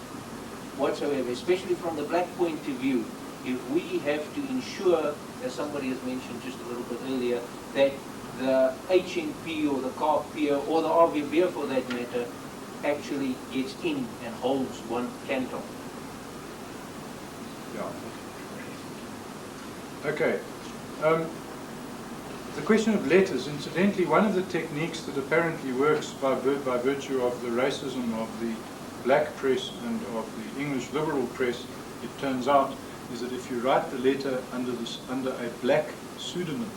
whatsoever, especially from the black point of view, if we have to ensure, as somebody has mentioned just a little bit earlier, that the HNP or the KP or the RVB for that matter actually gets in and holds one canton? Yeah. Okay. The question of letters, incidentally, one of the techniques that apparently works by virtue of the racism of the black press and of the English liberal press, it turns out, is that if you write the letter under a black pseudonym,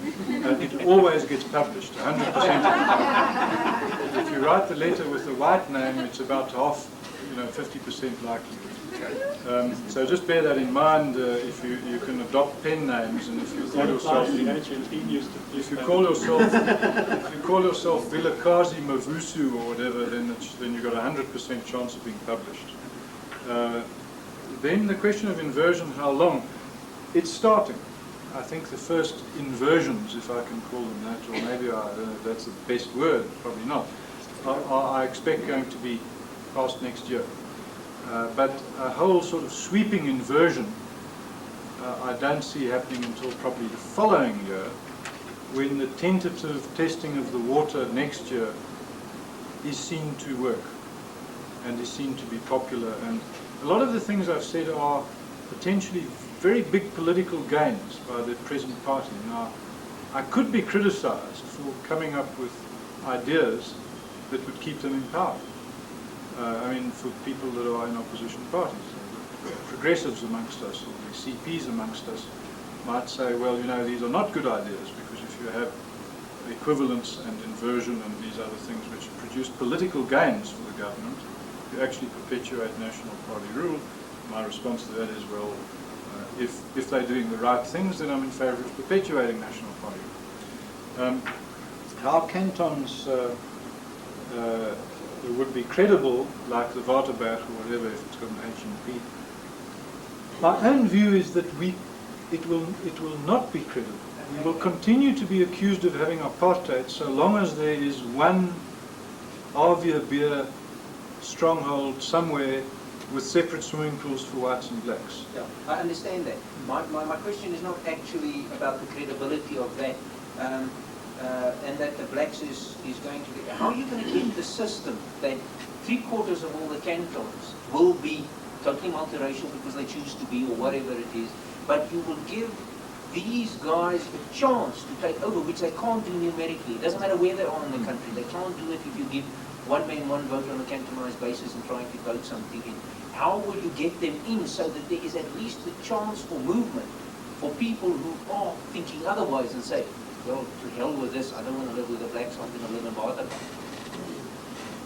it always gets published, 100% of the time. If you write the letter with a white name, it's about half, 50% likelihood. So just bear that in mind. If you can adopt pen names, and if you call yourself Vilakazi Mavusu or whatever, then you've got a 100% chance of being published. Then the question of inversion, how long? It's starting. I think the first inversions, if I can call them that, or maybe that's the best word, probably not, I expect going to be past next year. But a whole sort of sweeping inversion I don't see happening until probably the following year, when the tentative testing of the water next year is seen to work and is seen to be popular. And a lot of the things I've said are potentially very big political gains by the present party. Now, I could be criticized for coming up with ideas that would keep them in power. I mean, for people that are in opposition parties. The progressives amongst us, or the CPs amongst us, might say, well, you know, these are not good ideas, because if you have equivalence and inversion and these other things which produce political gains for the government, you actually perpetuate national party rule. My response to that is, well, if they're doing the right things, then I'm in favour of perpetuating national party rule. How cantons would be credible, like the Waterberg or whatever, if it's got an H and P. My own view is that it will not be credible. We will continue to be accused of having apartheid so long as there is one Beer stronghold somewhere with separate swimming pools for whites and blacks. Yeah, I understand that. My question is not actually about the credibility of that, and that the blacks is going to be... How are you going to get the system that 3/4 of all the cantons will be totally multiracial because they choose to be, or whatever it is, but you will give these guys a chance to take over, which they can't do numerically. It doesn't matter where they are in the country. They can't do it if you give one man, one vote on a cantonized basis and trying to vote something in. How will you get them in so that there is at least a chance for movement for people who are thinking otherwise and say, well, to hell with this, I don't want to live with the blacks, I'm going to live in Waterberg.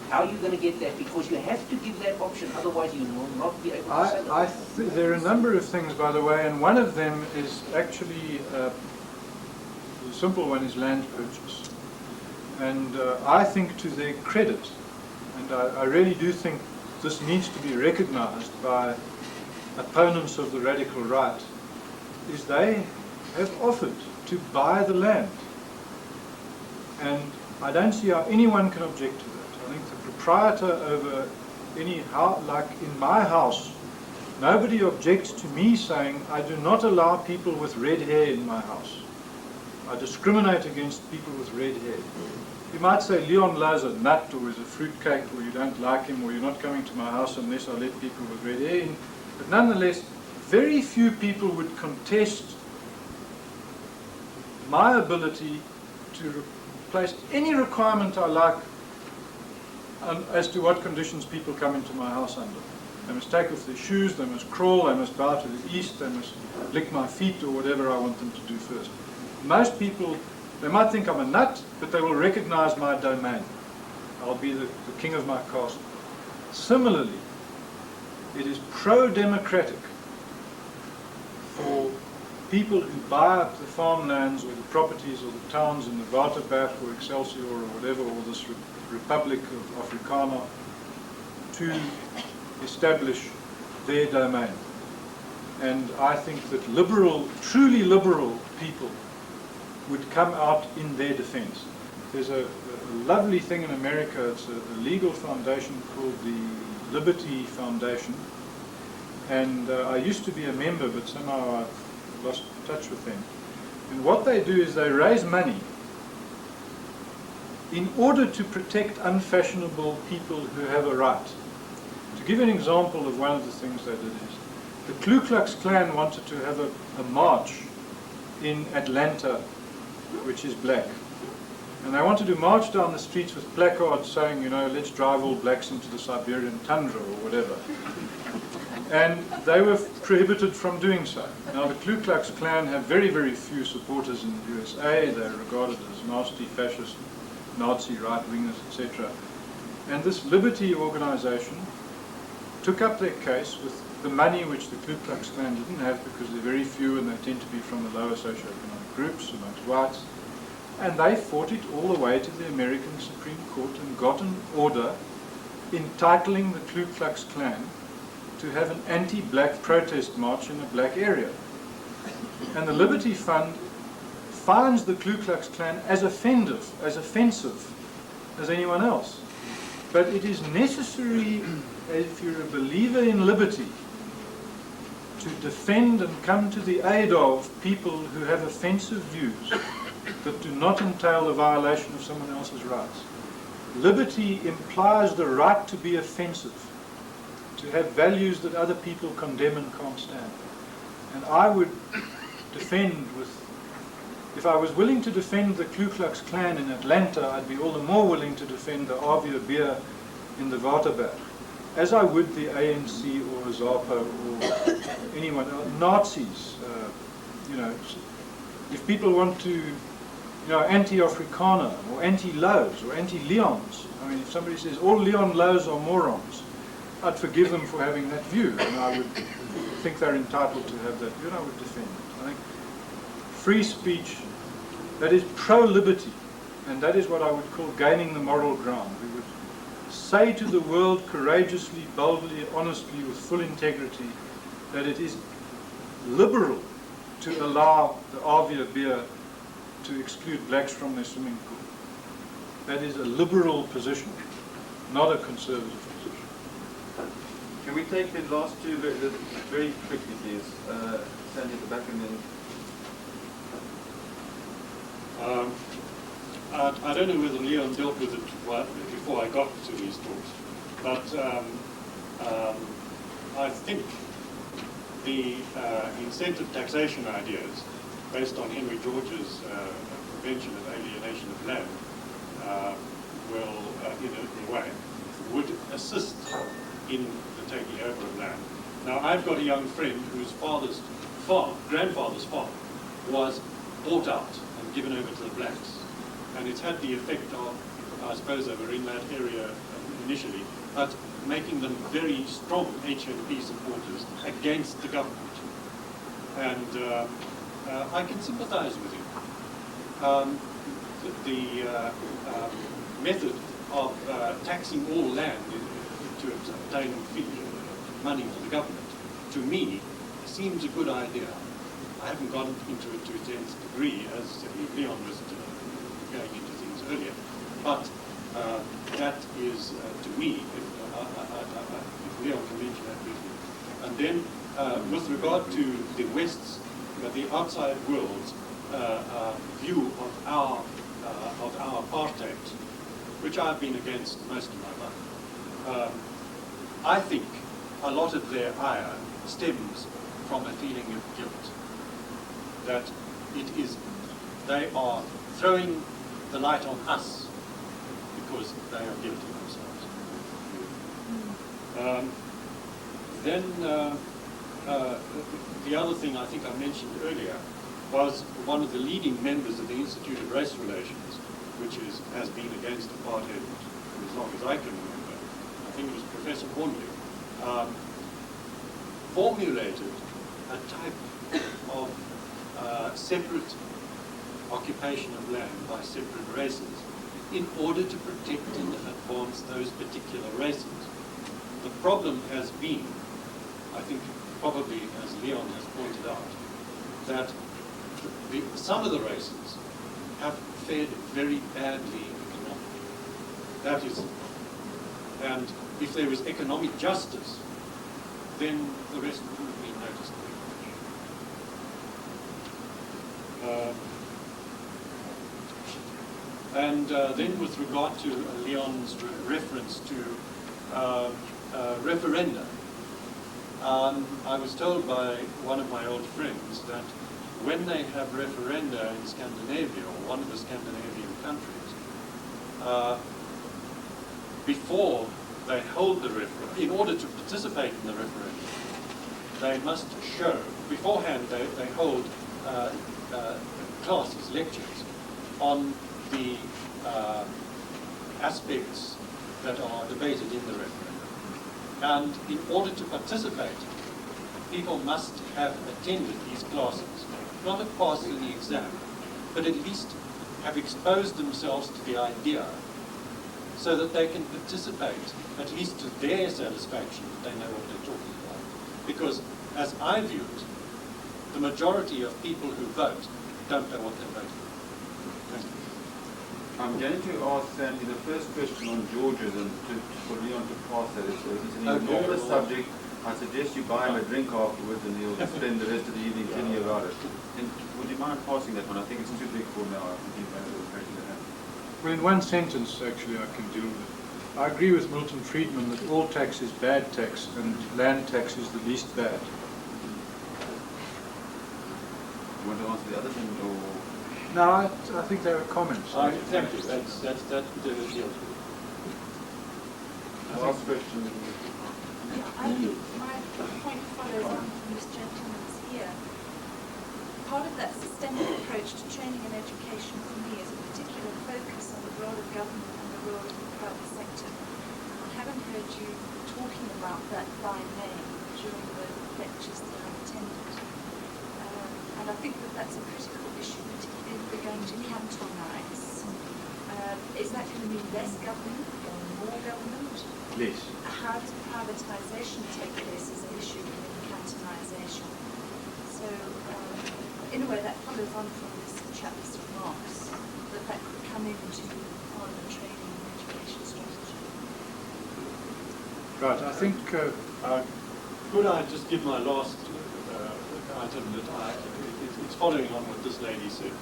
How are you going to get that? Because you have to give that option, otherwise you will not be able to sell it. There are a number of things, by the way, and one of them is actually, the simple one is land purchase. And I think to their credit, and I really do think this needs to be recognized by opponents of the radical right, is they have offered to buy the land. And I don't see how anyone can object to that. I think the proprietor over any house, like in my house, nobody objects to me saying, I do not allow people with red hair in my house. I discriminate against people with red hair. You might say Leon Louw's a nut, or is a fruitcake, or you don't like him, or you're not coming to my house unless I let people with red hair in. But nonetheless, very few people would contest my ability to place any requirement I like as to what conditions people come into my house under. They must take off their shoes, they must crawl, they must bow to the east, they must lick my feet, or whatever I want them to do first. Most people, they might think I'm a nut, but they will recognize my domain. I'll be the king of my castle. Similarly, it is pro-democratic for people who buy up the farmlands or the properties or the towns in the Waterberg or Excelsior or whatever, or this Republic of Afrikaner, to establish their domain. And I think that liberal, truly liberal people would come out in their defense. There's a lovely thing in America, it's a legal foundation called the Liberty Foundation. And I used to be a member, but somehow I've lost touch with them. And what they do is they raise money in order to protect unfashionable people who have a right. To give an example of one of the things they did is, the Ku Klux Klan wanted to have a march in Atlanta, which is black. And they wanted to march down the streets with placards saying, you know, let's drive all blacks into the Siberian tundra or whatever. And they were prohibited from doing so. Now the Ku Klux Klan have very, very few supporters in the USA. They're regarded as nasty fascist, Nazi right-wingers, etc. And this Liberty organization took up their case with the money which the Ku Klux Klan didn't have, because they're very few and they tend to be from the lower socioeconomic groups amongst whites. And they fought it all the way to the American Supreme Court and got an order entitling the Ku Klux Klan to have an anti-black protest march in a black area. And the Liberty Fund finds the Ku Klux Klan as offensive as anyone else. But it is necessary, if you're a believer in liberty, to defend and come to the aid of people who have offensive views that do not entail the violation of someone else's rights. Liberty implies the right to be offensive, to have values that other people condemn and can't stand. And I would defend if I was willing to defend the Ku Klux Klan in Atlanta, I'd be all the more willing to defend the Avia beer in the Waterberg, as I would the ANC or ZAPA or anyone, Nazis. If people want to, anti-Afrikaner or anti-Louws or anti-Leons, I mean, if somebody says all Leon Louws are morons, I'd forgive them for having that view, and I would think they're entitled to have that view, and I would defend it. I think free speech that is pro-liberty, and that is what I would call gaining the moral ground. We would say to the world courageously, boldly, honestly, with full integrity, that it is liberal to allow the Avia beer to exclude blacks from their swimming pool. That is a liberal position, not a conservative position. Can we take the last two very quickly, please? Sandy at the back and then... I don't know whether Leon dealt with it before I got to these talks, but I think the incentive taxation ideas, based on Henry George's Prevention of Alienation of Land, will, in a way, would assist in the taking over of land. Now, I've got a young friend whose grandfather's farm was bought out and given over to the blacks. And it's had the effect of, I suppose they were in that area initially, but making them very strong HNP supporters against the government. And I can sympathize with him. The method of taxing all land to obtain money for the government, to me, seems a good idea. I haven't gone into it to its nth degree, as Leon was going into things earlier, but that is, to me, if Leon can mention that briefly. And then, with regard to the West's, the outside world's view of our apartheid, which I've been against most of my life, I think a lot of their ire stems from a feeling of guilt. That they are throwing the light on us because they are guilty themselves. Then the other thing I think I mentioned earlier was one of the leading members of the Institute of Race Relations, which has been against apartheid for as long as I can remember. I think it was Professor Hornley, formulated a type of separate occupation of land by separate races in order to protect and advance those particular races. The problem has been, I think probably as Leon has pointed out, that some of the races have fared very badly economically. That is, and if there was economic justice, then the rest wouldn't be noticed very much. Then with regard to Leon's reference to referenda, I was told by one of my old friends that when they have referenda in Scandinavia, or one of the Scandinavian countries, before they hold the referendum, in order to participate in the referendum, they must show, beforehand they hold classes, lectures, on the aspects that are debated in the referendum. And in order to participate, people must have attended these classes, not have passed any exam, but at least have exposed themselves to the idea so that they can participate, at least to their satisfaction, that they know what they're talking about. Because, as I view it, the majority of people who vote don't know what they're voting for. Thank you. I'm going to ask Sandy the first question on George's and for Leon to pass that. It's an enormous subject. I suggest you buy him a drink afterwards and he'll spend the rest of the evening telling you about it. And would you mind passing that one? I think it's too big for now. I think you've made a little impression to have. Well, in one sentence, actually, I can deal with it. I agree with Milton Friedman that all tax is bad tax and land tax is the least bad. You want to answer the other thing, or? No, I think they were comments. Thank you. That deals with it. Last question. My point follows on from this gentleman's here. Part of that systemic approach to training and education for me is a particular focus on the role of government and the role of the private sector. I haven't heard you talking about that by name during the lectures that I've attended. And I think that that's a critical issue, particularly if we're going to cantonize. Is that going to mean less government or more government? Less. How does privatisation take place as an issue in cantonization? So, in a way, that follows on from this chapter's remarks, that could come into part of the training and education strategy. Right, I think... could I just give my last item that it's following on what this lady said.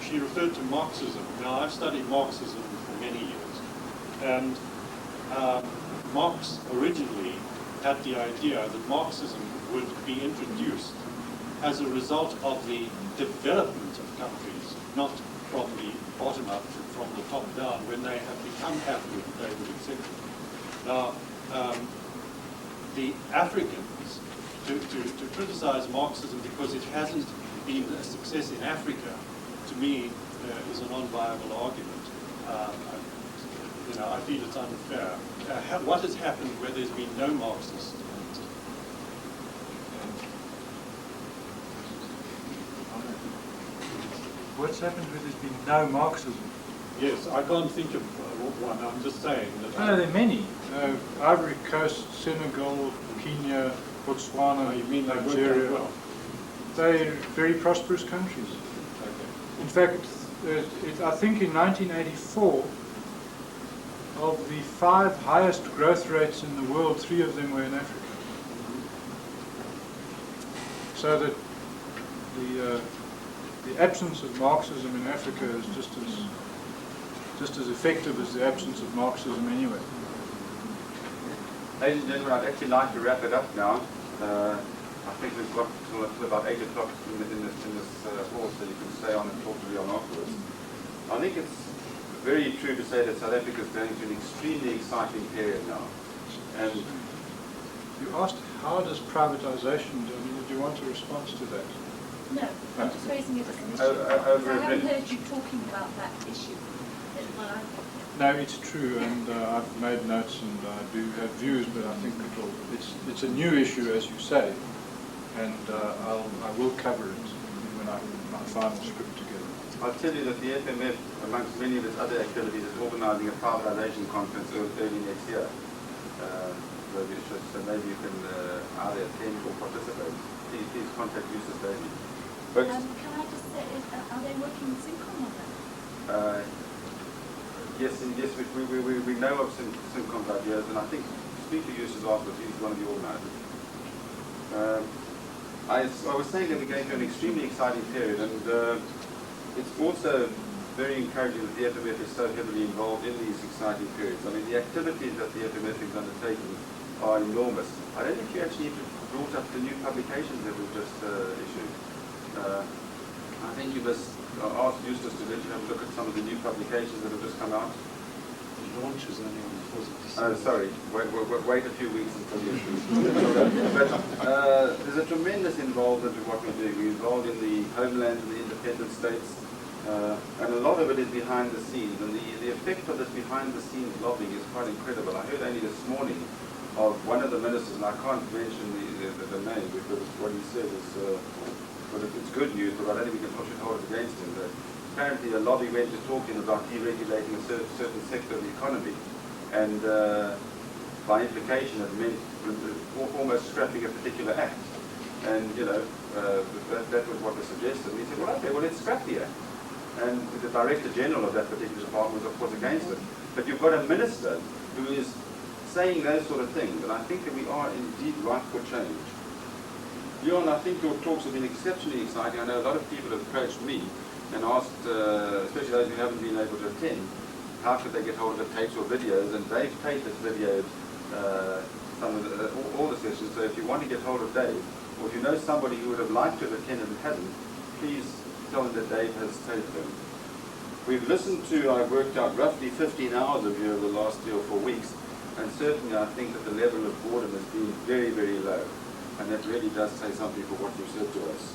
She referred to Marxism. Now, I've studied Marxism for many years, and Marx originally had the idea that Marxism would be introduced as a result of the development of countries, not from the bottom up, from the top down. When they have become affluent, they would accept it. Now, the Africans, to criticize Marxism because it hasn't been a success in Africa, to me, is a non-viable argument. I feel it's unfair. What has happened where there's been no Marxist? What's happened where there's been no Marxism? Yes, I can't think of one. I'm just saying that. No, there are many. Ivory Coast, Senegal, Kenya, Botswana, You mean they worked out Nigeria. well? They're very prosperous countries. Okay. In fact, I think in 1984, of the 5 highest growth rates in the world, 3 of them were in Africa. So that the absence of Marxism in Africa is just as effective as the absence of Marxism anywhere. Ladies and gentlemen, I'd actually like to wrap it up now. I think we've got till about 8 o'clock in this hall, so you can stay on and talk to Leon afterwards. I think it's very true to say that South Africa is going through an extremely exciting period now. And you asked, how does privatization do? I mean, do you want a response to that? No, I'm just raising it as an issue. over I haven't a heard you talking about that issue. No, it's true, and I've made notes and I do have views, but I think it's a new issue, as you say, and I will cover it when I put my final script together. I'll tell you that the FMF, amongst many of its other activities, is organising a privatisation conference early next year. So maybe you can either attend or participate. Please contact Eustace Daly. But can I just say, are they working with Syncom on that? yes, we know of Syncom's ideas, and I think speak to Eustace afterwards. He's one of the organisers. I was saying that we're going through an extremely exciting period, and it's also very encouraging that the FMF is so heavily involved in these exciting periods. I mean, the activities that the FMF is undertaking are enormous. I don't think you actually brought up the new publications that we've just issued. I think you must ask Eustace to let you have a look at some of the new publications that have just come out. The launch is only on the 4th of December. Oh, sorry. Wait a few weeks until you do. But there's a tremendous involvement in what we're doing. We're involved in the homeland and the independent states, and a lot of it is behind the scenes. And the effect of this behind-the-scenes lobbying is quite incredible. I heard only this morning of one of the ministers, and I can't mention the name because what he said is, well, it's good news, but I don't think we should hold it against him. That apparently a lobby went to talking about deregulating a certain sector of the economy, and by implication it meant almost scrapping a particular act. And, that was what was suggested. And he said, well, okay, well, let's scrap the act. and the Director General of that particular department was of course against it. But you've got a minister who is saying those sort of things, and I think that we are indeed ripe for change. Leon, I think your talks have been exceptionally exciting. I know a lot of people have approached me and asked, especially those who haven't been able to attend, how could they get hold of the tapes or videos, and Dave Tate has videoed all the sessions, so if you want to get hold of Dave, or if you know somebody who would have liked to have attended and hadn't, please tell them that Dave has taped them. We've listened to, I've worked out, roughly 15 hours of you over the last 3 or 4 weeks, and certainly I think that the level of boredom has been very, very low, and that really does say something for what you've said to us.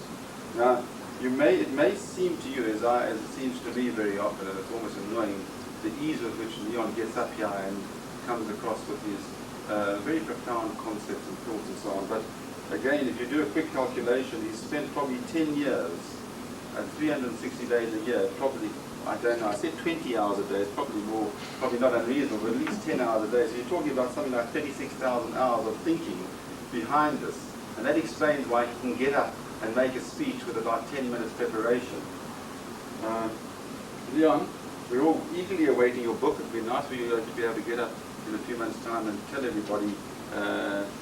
Now, it may seem to you, as it seems to me very often, and it's almost annoying, the ease with which Leon gets up here and comes across with his very profound concepts and thoughts and so on. But again, if you do a quick calculation, he's spent probably 10 years and 360 days a year, probably, I don't know, I said 20 hours a day, it's probably more, probably not unreasonable, but at least 10 hours a day. So you're talking about something like 36,000 hours of thinking behind this. And that explains why he can get up and make a speech with about 10 minutes preparation. Leon, we're all eagerly awaiting your book. It would be nice for you to be able to get up in a few months' time and tell everybody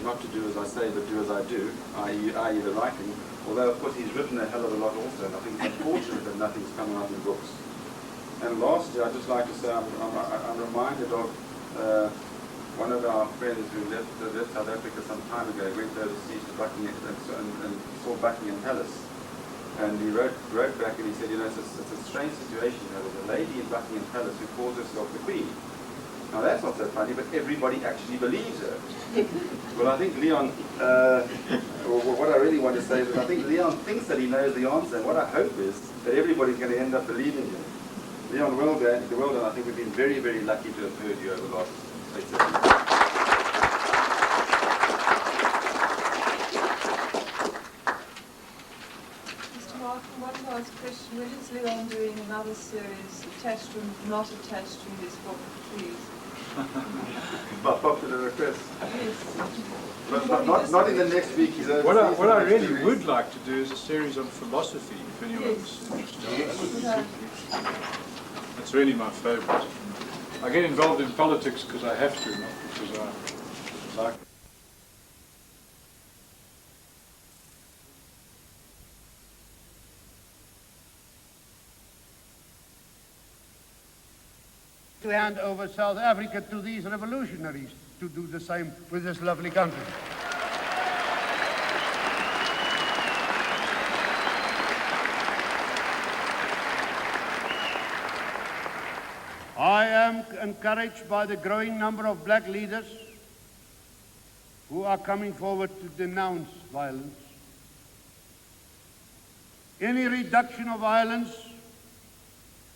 not to do as I say, but do as I do, i.e. the writing. Although, of course, he's written a hell of a lot also, and I think it's unfortunate that nothing's coming out in books. And lastly, I'd just like to say I'm reminded of one of our friends who left South Africa some time ago, went overseas to Buckingham and saw Buckingham Palace. And he wrote back and he said, you know, it's a strange situation. There's a lady in Buckingham Palace who calls herself the Queen. Now that's not so funny, but everybody actually believes her. Well, I think Leon, what I really want to say is that I think Leon thinks that he knows the answer, and what I hope is that everybody's going to end up believing him. Leon, well done. I think we've been very, very lucky to have heard you over the last 8 seconds. One last question. When is Leon doing another series attached or not attached to his book, please? By popular request. Yes. But not in the next week. He's over. What I really would like to do is a series on philosophy, if anyone's interested. That's really my favourite. I get involved in politics because I have to, not because I like it. To hand over South Africa to these revolutionaries to do the same with this lovely country. I am encouraged by the growing number of black leaders who are coming forward to denounce violence. Any reduction of violence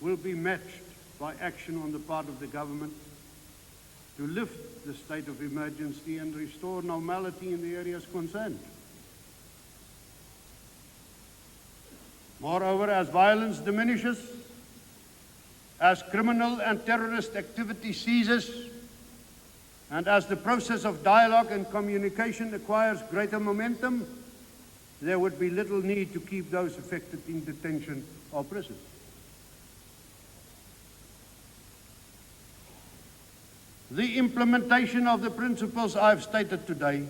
will be matched by action on the part of the government to lift the state of emergency and restore normality in the areas concerned. Moreover, as violence diminishes, as criminal and terrorist activity ceases, and as the process of dialogue and communication acquires greater momentum, there would be little need to keep those affected in detention or prison. The implementation of the principles I've stated today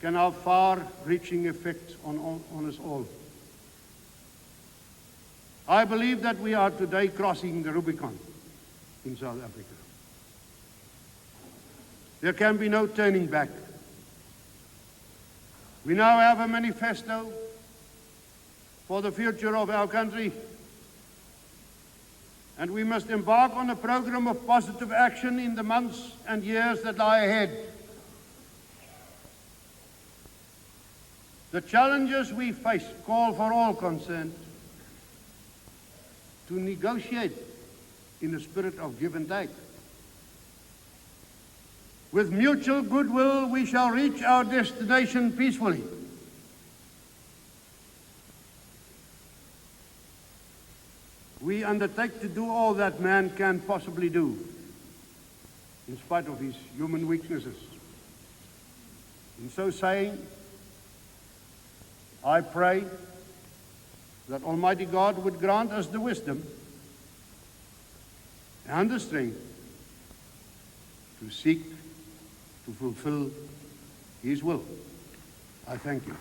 can have far-reaching effects on us all. I believe that we are today crossing the Rubicon in South Africa. There can be no turning back. We now have a manifesto for the future of our country, and we must embark on a program of positive action in the months and years that lie ahead. The challenges we face call for all concerned to negotiate in a spirit of give and take. With mutual goodwill, we shall reach our destination peacefully. We undertake to do all that man can possibly do, in spite of his human weaknesses. In so saying, I pray that Almighty God would grant us the wisdom and the strength to seek to fulfill His will. I thank you.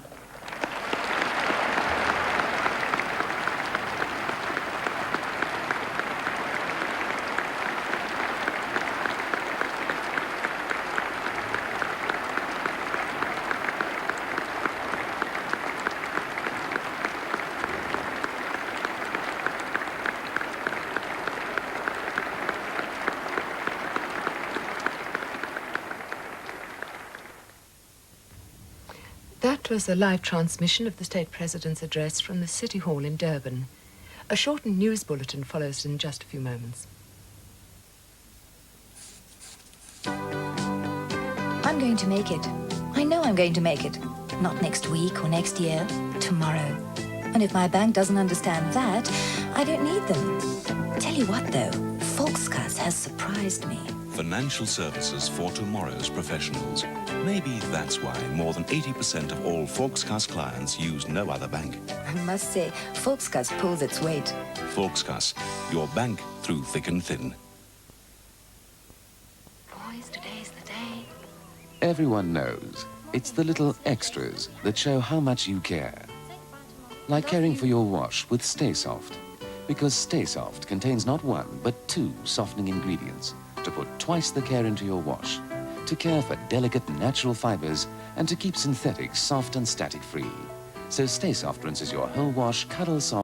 That was a live transmission of the State President's address from the City Hall in Durban. A shortened news bulletin follows in just a few moments. I'm going to make it. I know I'm going to make it. Not next week or next year, tomorrow. And if my bank doesn't understand that, I don't need them. Tell you what though, Volkskas has surprised me. Financial services for tomorrow's professionals. Maybe that's why more than 80% of all Volkskas clients use no other bank. I must say, Volkskas pulls its weight. Volkskas, your bank through thick and thin. Boys, today's the day. Everyone knows it's the little extras that show how much you care. Like caring for your wash with Stay Soft. Because Stay Soft contains not one, but 2 softening ingredients to put twice the care into your wash, to care for delicate natural fibers, and to keep synthetics soft and static free. So Stay Soft rinses your whole wash cuddle soft.